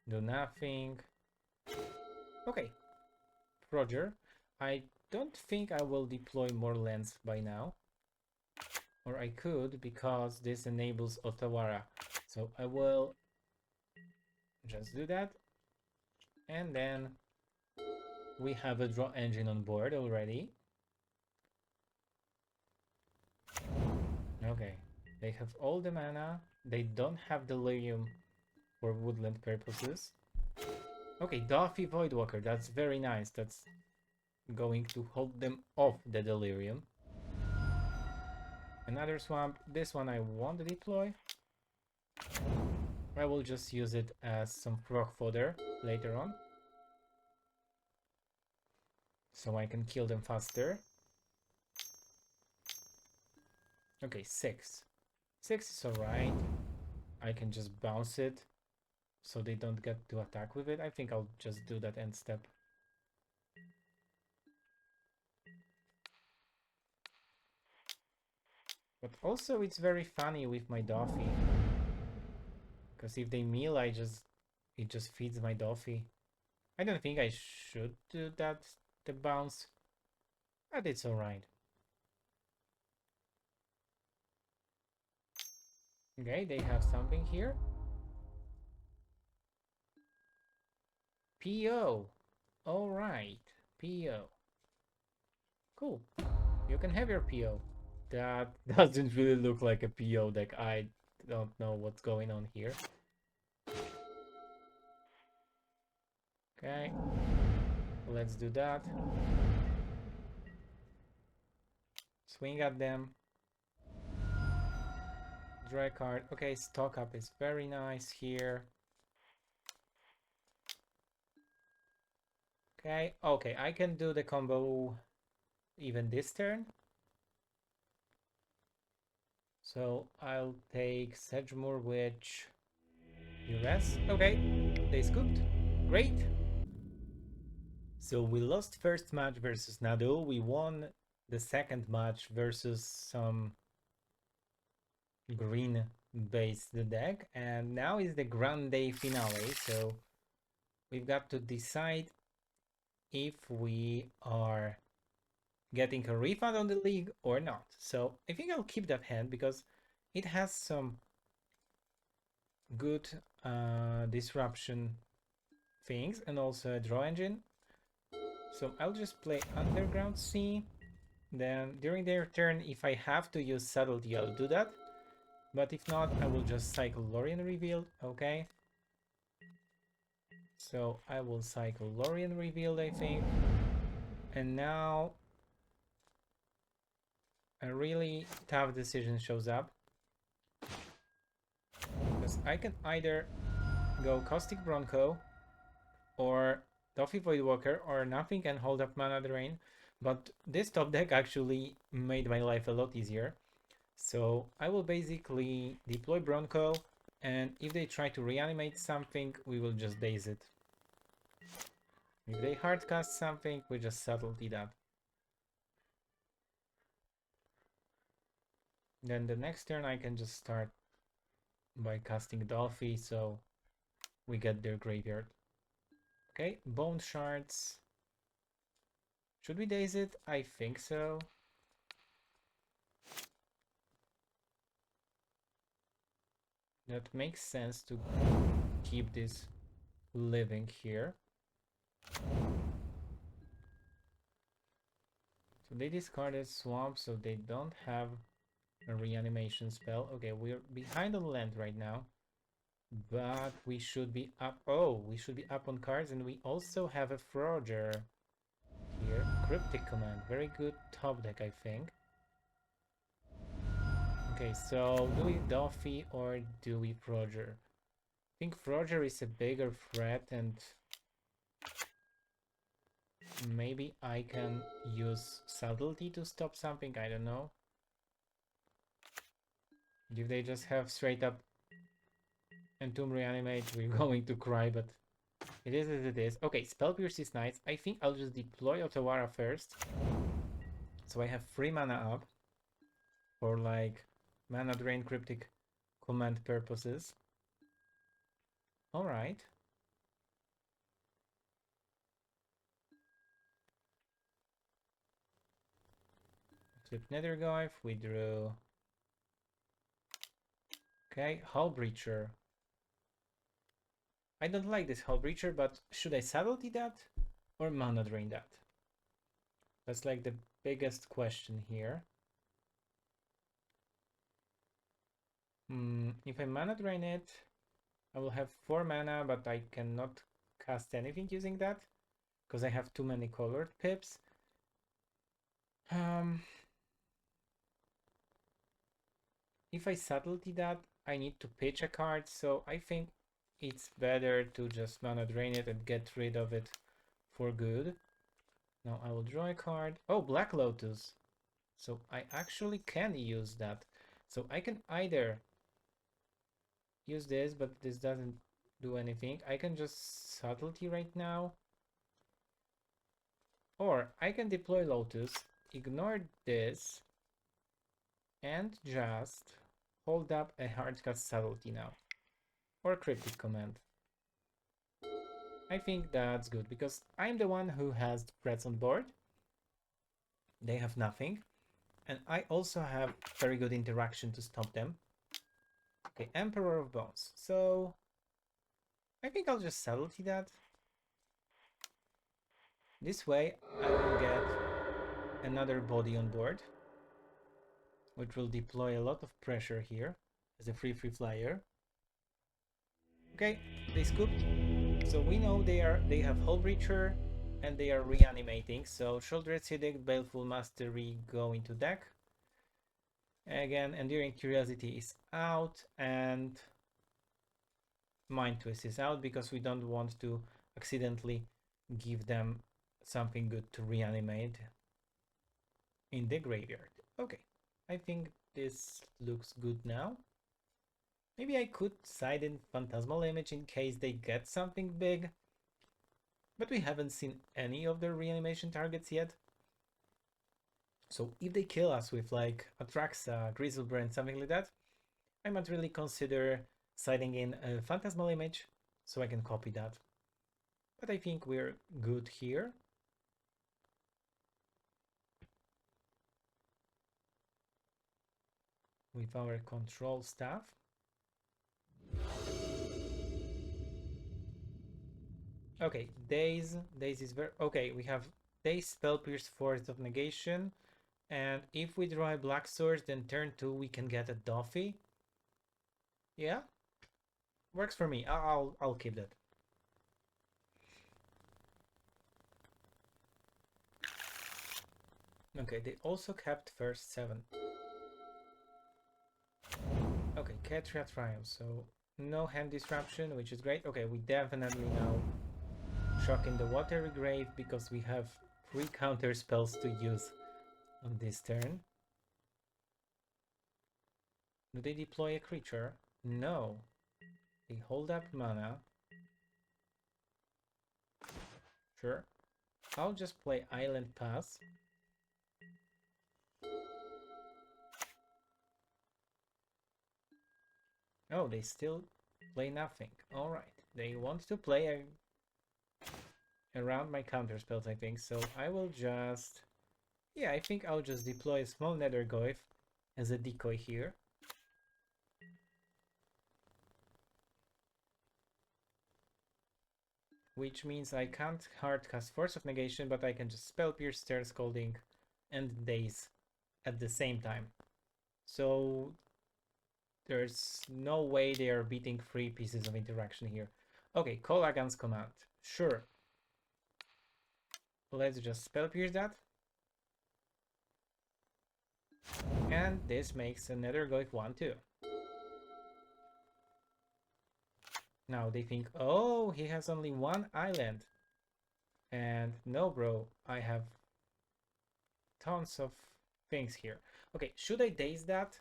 Do nothing. Okay, Roger. I don't think I will deploy more lands by now. Or I could, because this enables Otawara. So I will just do that. And then we have a draw engine on board already. Okay, they have all the mana. They don't have Delirium for woodland purposes. Okay, Duffy Voidwalker, that's very nice. That's going to hold them off the Delirium. Another swamp. This one I won't deploy. I will just use it as some frog fodder later on, so I can kill them faster. Okay, 6. 6 is alright. I can just bounce it so they don't get to attack with it. I think I'll just do that end step. But also it's very funny with my Doffy, because if they meal, it just feeds my Doffy. I don't think I should do that, the bounce, but it's alright. Okay, they have something here. PO. Alright, PO. Cool. You can have your PO. That doesn't really look like a PO deck. I don't know what's going on here. Okay. Let's do that. Swing at them. Draw a card. Okay, stock up is very nice here. Okay, I can do the combo even this turn. So I'll take Sedgemoor Witch. US. Okay, they scooped. Great. So we lost first match versus Nado. We won the second match versus some green based deck, and now is the Grande Finale. So we've got to decide if we are getting a refund on the league or not. So I think I'll keep that hand because it has some good disruption things and also a draw engine. So I'll just play Underground Sea. Then during their turn, if I have to use Subtlety, I'll do that. But if not, I will just cycle Lorien Revealed. Okay. So I will cycle Lorien Revealed, I think. And now a really tough decision shows up. Because I can either go Caustic Bronco or Toffee Voidwalker or nothing and hold up mana drain. But this top deck actually made my life a lot easier. So I will basically deploy Bronco, and if they try to reanimate something, we will just daze it. If they hardcast something, we just subtlety that. Then the next turn I can just start by casting Dolphy, so we get their graveyard. Okay, Bone Shards. Should we daze it? I think so. That makes sense to keep this living here. So they discarded Swamp, so they don't have a reanimation spell. Okay, we're behind on land right now, but we should be up. Oh, we should be up on cards, and we also have a Frogger here. Cryptic Command, very good top deck, I think. Okay, so do we Doffy or do we Frogger? I think Frogger is a bigger threat, and maybe I can use Subtlety to stop something, I don't know. If they just have straight up Entomb Reanimate, we're going to cry, but it is as it is. Okay, Spell Pierce is nice. I think I'll just deploy Otawara first. So I have 3 mana up for like mana drain, cryptic command purposes. Alright. Flip Nethergoyf, we drew. Okay, Hull Breacher. I don't like this Hull Breacher, but should I subtlety that or mana drain that? That's like the biggest question here. If I mana drain it, I will have 4 mana, but I cannot cast anything using that because I have too many colored pips. If I subtlety that, I need to pitch a card, so I think it's better to just mana drain it and get rid of it for good. Now I will draw a card. Oh, Black Lotus. So I actually can use that. So I can either use this, but this doesn't do anything. I can just subtlety right now. Or I can deploy Lotus, ignore this, and just hold up a hardcast subtlety now. Or cryptic command. I think that's good because I'm the one who has threats on board. They have nothing. And I also have very good interaction to stop them. Okay, Emperor of Bones. So I think I'll just subtlety that. This way I will get another body on board, which will deploy a lot of pressure here as a free flyer. Okay, they scoop. So we know they have Hull Breacher and they are reanimating. So Shoulder Acidic, Baleful Mastery go into deck. Again, Enduring Curiosity is out and Mind Twist is out because we don't want to accidentally give them something good to reanimate in the graveyard. Okay, I think this looks good now. Maybe I could side in Phantasmal Image in case they get something big, but we haven't seen any of their reanimation targets yet. So if they kill us with like Atraxa, Grizzlebrand, something like that, I might really consider siding in a Phantasmal Image so I can copy that. But I think we're good here. With our control staff. Okay, Daze is very... Okay, we have Daze, Spell Pierce, Force of Negation. And if we draw a Black Source, then turn 2 we can get a Doffy. Yeah? Works for me. I'll keep that. Okay, they also kept first 7. Okay, Ketria Triumph, so no hand disruption, which is great. Okay, we definitely now shock in the Watery Grave because we have 3 counter spells to use on this turn. Do they deploy a creature? No. They hold up mana. Sure. I'll just play Island Pass. Oh, they still play nothing. Alright. They want to play around my counterspells, I think. So I will just... Yeah, I think I'll just deploy a small Nethergoyf as a decoy here. Which means I can't hardcast Force of Negation, but I can just Spell Pierce, Stern Scolding, and Daze at the same time. So there's no way they are beating 3 pieces of interaction here. Okay, call Agan's command. Sure. Let's just Spell Pierce that. And this makes another Nethergoyf 1-2. Now they think, oh, he has only 1 island. And no, bro, I have tons of things here. Okay, should I Daze that?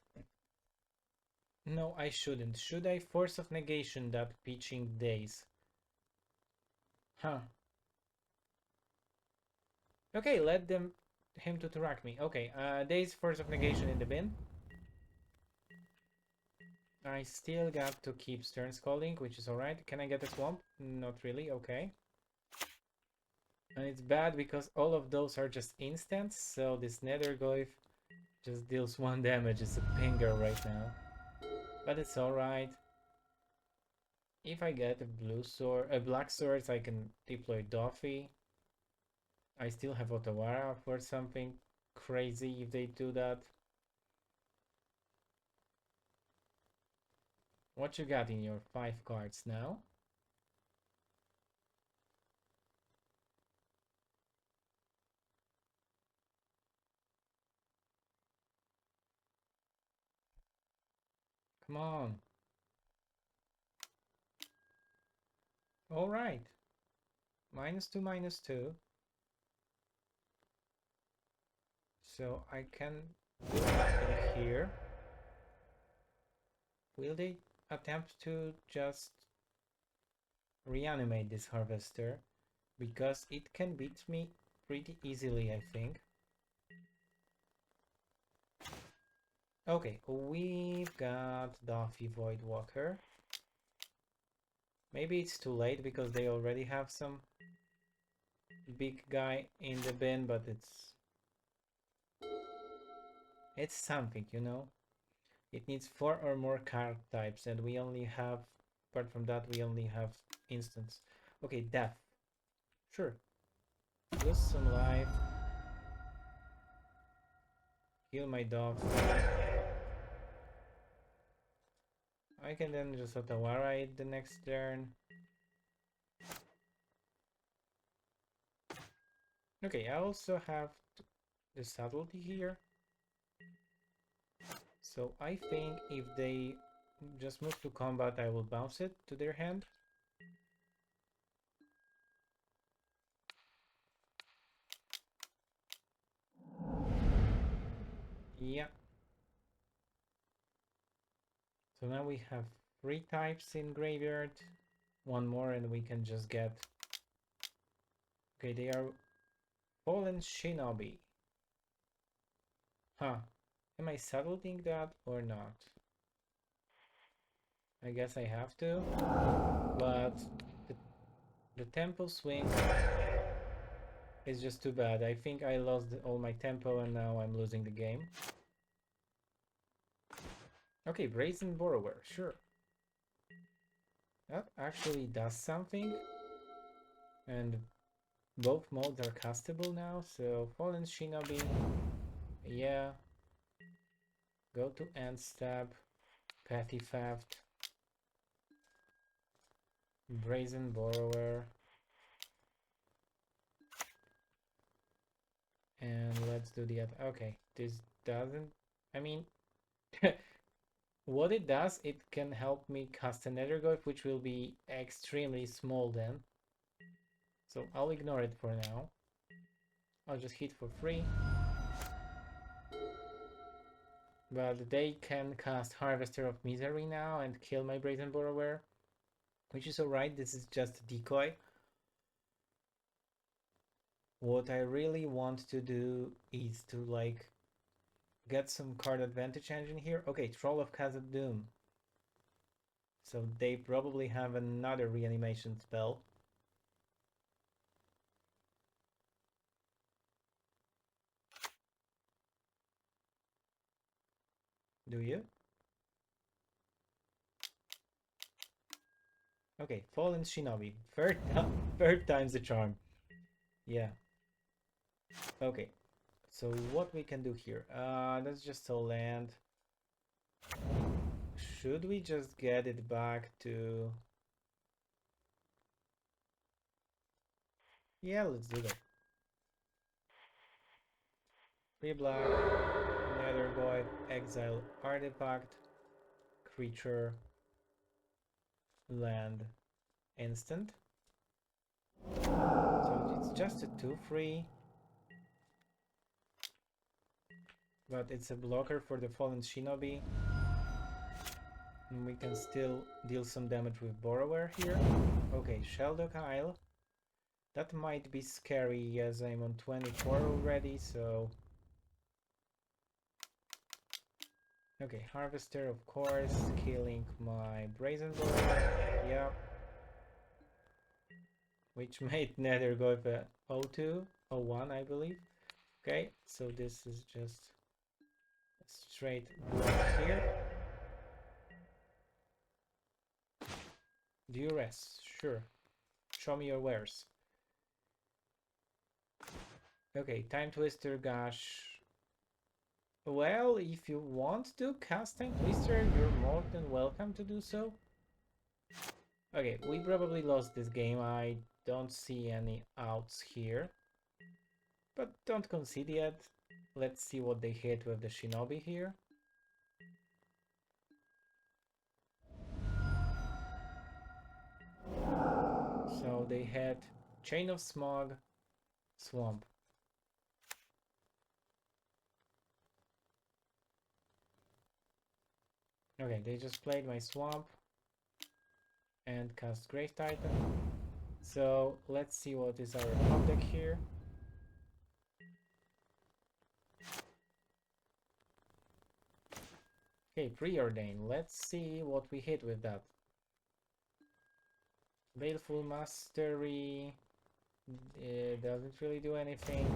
No, I shouldn't. Should I Force of Negation that pitching Daze? Huh. Okay, let him to track me. Okay, Daze, Force of Negation in the bin. I still got to keep Stern Scalding, which is alright. Can I get a swamp? Not really, okay. And it's bad because all of those are just instants, so this Nethergoyf just deals 1 damage. It's a pinger right now. But it's alright. If I get a black swords, I can deploy Doffy. I still have Otawara for something crazy if they do that. What you got in your 5 cards now? Come on. Alright. -2, -2. So I can do nothing here. Will they attempt to just reanimate this harvester? Because it can beat me pretty easily, I think. Okay, we've got Duffy Voidwalker. Maybe it's too late because they already have some big guy in the bin, but it's something, you know? It needs 4 or more card types, and we only have, apart from that, we only have instants. Okay, death. Sure. Lose some life. Heal my dog. I can then just Otawara it the next turn. Okay, I also have the subtlety here. So I think if they just move to combat, I will bounce it to their hand. Yeah. So now we have 3 types in graveyard. 1 more and we can just get... Okay, they are Fallen Shinobi. Huh. Am I subtleting that or not? I guess I have to. But the tempo swing is just too bad. I think I lost all my tempo and now I'm losing the game. Okay, Brazen Borrower, sure. That actually does something. And both modes are castable now, so Fallen Shinobi, yeah. Go to End Stab, Petty Theft, Brazen Borrower, and let's do the other. Okay, this doesn't, I mean, what it does, it can help me cast a Nethergoyf, which will be extremely small then. So I'll ignore it for now. I'll just hit for free. But they can cast Harvester of Misery now and kill my Brazen Borrower, which is alright, this is just a decoy. What I really want to do is to like get some card advantage engine here. Okay, Troll of Khazad-dûm. So they probably have another reanimation spell. Do you? Okay, Fallen Shinobi. Third time's the charm. Yeah. Okay. So what we can do here? That's just a land. Should we just get it back to... Yeah, let's do that. 3 black, Nethergoyf, exile artifact, creature, land, instant. So it's just a 2/3. But it's a blocker for the Fallen Shinobi. And we can still deal some damage with Borrower here. Okay, Sheldok Isle. That might be scary as I'm on 24 already, so... Okay, Harvester, of course, killing my Brazen Board. Yeah. Which made Nether go for 02, 01, I believe. Okay, so this is just a straight block here. Duress, sure. Show me your wares. Okay, Time Twister, gosh. Well, if you want to cast Time Twister, you're more than welcome to do so. Okay, we probably lost this game. I don't see any outs here. But don't concede yet. Let's see what they hit with the Shinobi here. So they had Chain of Smog, Swamp. Okay, they just played my Swamp and cast Grave Titan. So let's see what is our top deck here. Okay, Preordain. Let's see what we hit with that. Baleful Mastery doesn't really do anything.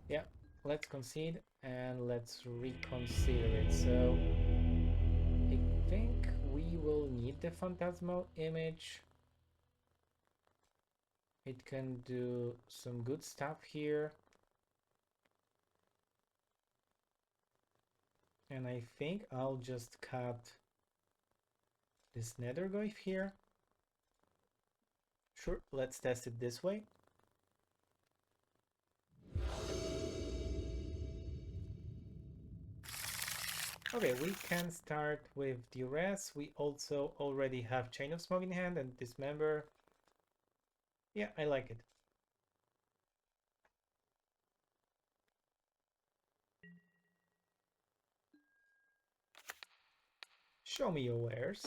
Yeah, let's concede and let's reconsider it. So I think we will need the Phantasmal Image. It can do some good stuff here. And I think I'll just cut this Nethergoyf here. Sure, let's test it this way. Okay, we can start with Duress. We also already have Chain of Smoke in hand and Dismember. Yeah, I like it. Show me your wares.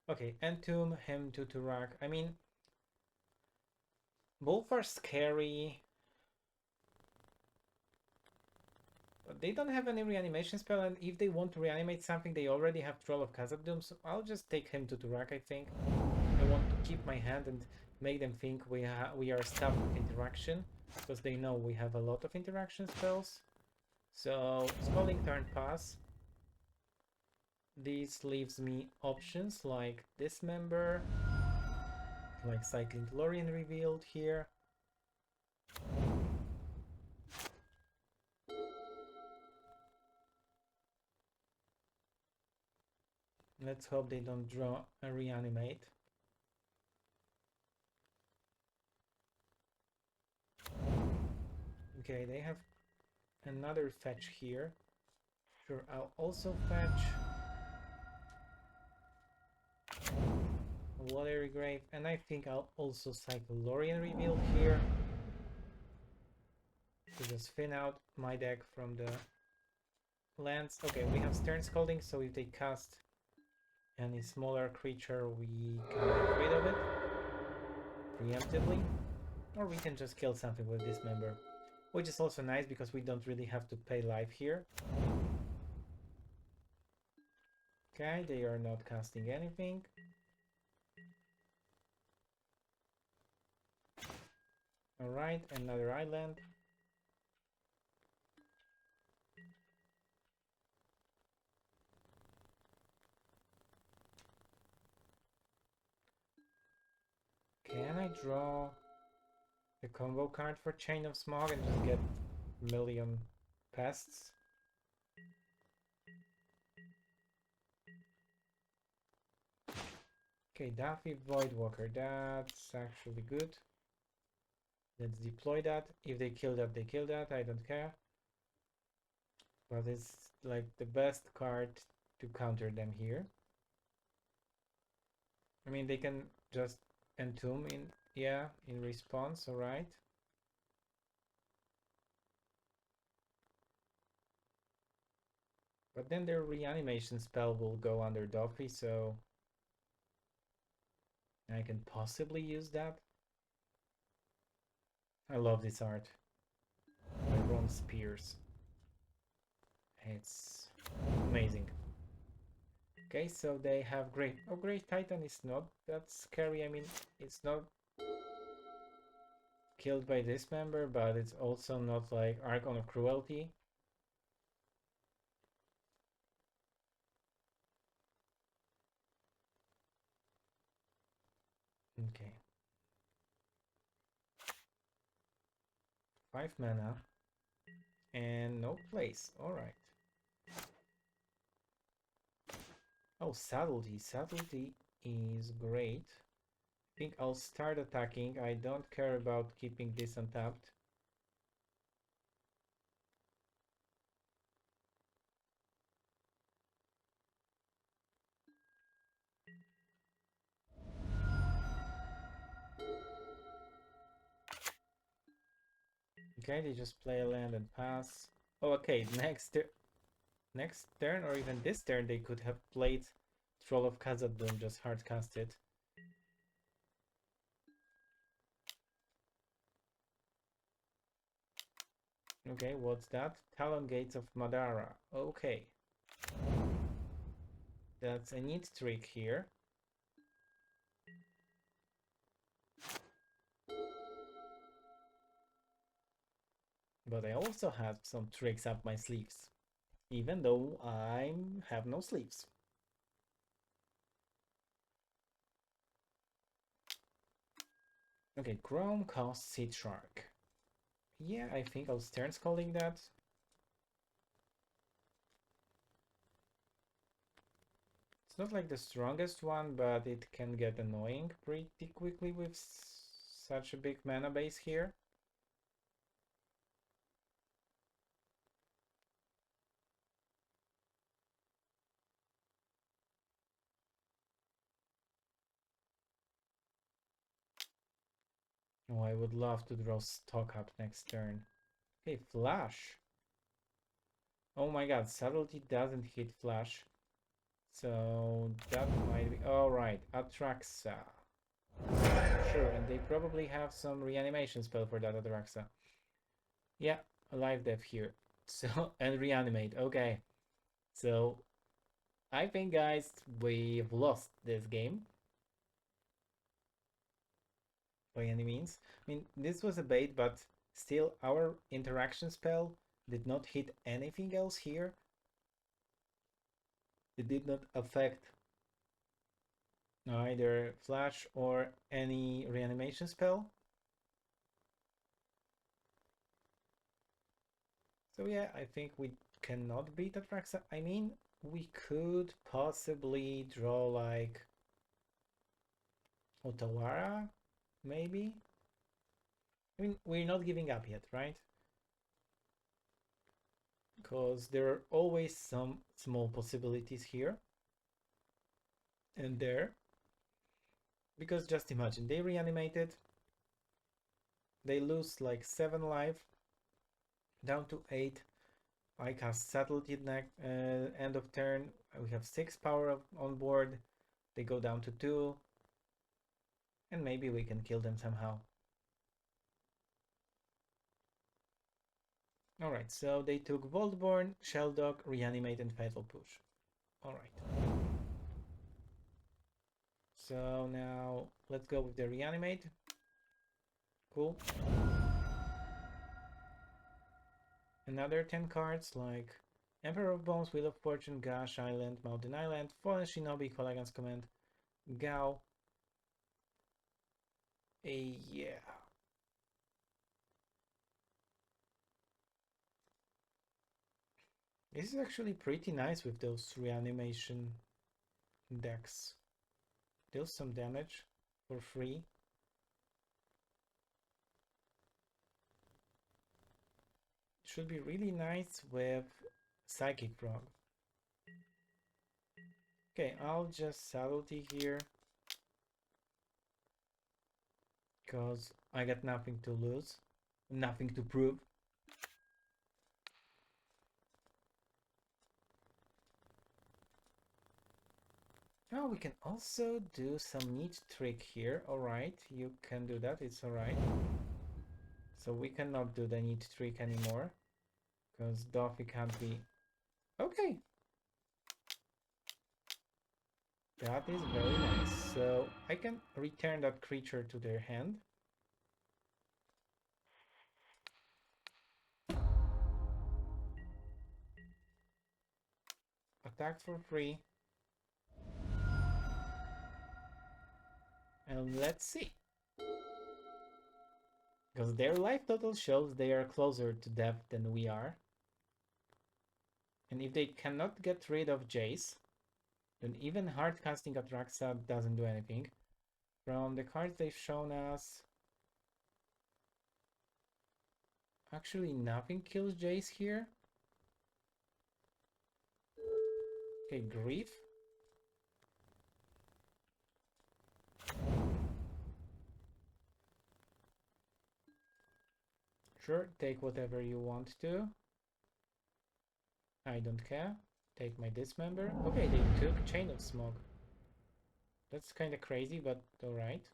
Okay, Entomb, Hem, Tuturak. I mean, both are scary. But they don't have any reanimation spell, and if they want to reanimate something, they already have Troll of Khazad-dûm, so I'll just take him to Turak, I think. I want to keep my hand and make them think we are stuck with interaction, because they know we have a lot of interaction spells. So, Scalding Turn pass. This leaves me options like Dismember, like Cycling Lorien revealed here. Let's hope they don't draw a Reanimate. Okay, they have another fetch here. Sure, I'll also fetch a Watery Grave, and I think I'll also cycle Lorien revealed here to just thin out my deck from the lands. Okay, we have Stern Scalding, so if they cast any smaller creature, we can get rid of it preemptively. Or we can just kill something with Dismember, which is also nice because we don't really have to pay life here. Okay, they are not casting anything. Alright, another island. Can I draw the combo card for Chain of Smog and just get million pests? Okay, Daffy Voidwalker, that's actually good. Let's deploy that. If they kill that, they kill that, I don't care. But it's like the best card to counter them here. I mean, they can just entomb in, yeah, in response, alright. But then their reanimation spell will go under Duffy, so I can possibly use that. I love this art by Ron Spears. It's amazing. Okay, so they have Great. Oh, Great Titan is not that scary. I mean, it's not killed by this member, but it's also not like Archon of Cruelty. Okay. 5 mana and no place. Alright. Oh, Subtlety. Subtlety is great. I think I'll start attacking. I don't care about keeping this untapped. Okay, they just play a land and pass. Oh, okay, next turn or even this turn they could have played Troll of Khazad-dûm, just hardcast it. Okay, what's that? Talon Gates of Madara. Okay. That's a neat trick here. But I also have some tricks up my sleeves. Even though I have no sleeves. Okay, Chrome costs Seed Shark. Yeah, I think I'll Stern's calling that. It's not like the strongest one, but it can get annoying pretty quickly with such a big mana base here. Oh, I would love to draw Stock Up next turn. Okay, Flash. Oh my god, Subtlety doesn't hit Flash. So that might be... Alright, Atraxa. Sure, and they probably have some reanimation spell for that Atraxa. Yeah, Alive Death here. So, and reanimate, okay. So, I think guys, we've lost this game. By any means. I mean, this was a bait, but still our interaction spell did not hit anything else here. It did not affect either Flash or any reanimation spell. So yeah, I think we cannot beat Atraxa. I mean, we could possibly draw like Otawara, maybe? I mean, we're not giving up yet, right? Because there are always some small possibilities here and there. Because just imagine, they reanimated, they lose like 7 life, down to 8. I cast Subtlety end of turn, we have 6 power on board, they go down to 2, and maybe we can kill them somehow. Alright, so they took Voltborn, Shelldog, Reanimate, and Fatal Push. Alright. So now let's go with the Reanimate. Cool. Another 10 cards like Emperor of Bones, Wheel of Fortune, Gash Island, Mountain Island, Fallen Shinobi, Colagan's Command, Gao. Yeah. This is actually pretty nice with those reanimation decks. Deals some damage for free. Should be really nice with Psychic Frog. Okay, I'll just Subtlety here. Because I got nothing to lose. Nothing to prove. Oh, we can also do some neat trick here. Alright, you can do that, it's alright. So we cannot do the neat trick anymore. Because Doffy can't be... Okay. That is very nice. So I can return that creature to their hand. Attack for free. And let's see. Because their life total shows they are closer to death than we are. And if they cannot get rid of Jace, then even hard casting Atraxa doesn't do anything. From the cards they've shown us, actually nothing kills Jace here. Okay, Grief. Sure, take whatever you want to. I don't care. Take my dismember. Okay, they took Chain of Smoke. That's kind of crazy, but alright.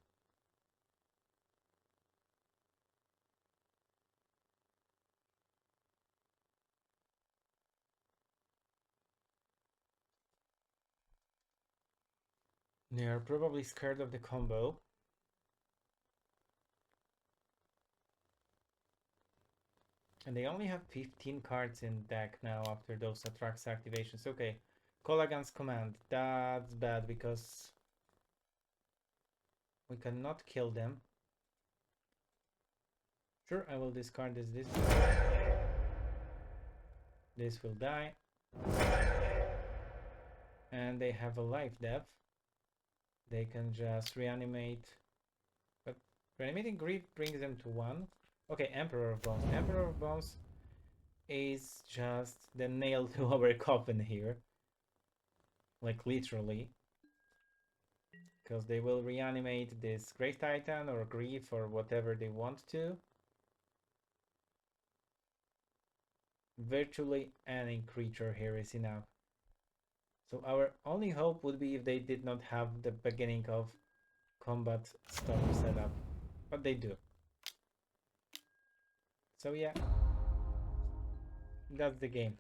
They are probably scared of the combo. And they only have 15 cards in deck now after those Atraxa activations. Okay, Kolagan's command. That's bad because we cannot kill them. Sure, I will discard this. This will die. And they have a life depth. They can just reanimate. But reanimating Grief brings them to 1. Okay, Emperor of Bones. Emperor of Bones is just the nail to our coffin here. Like literally. Because they will reanimate this Grave Titan or Grief or whatever they want to. Virtually any creature here is enough. So our only hope would be if they did not have the beginning of combat stuff set up. But they do. So yeah, that's the game.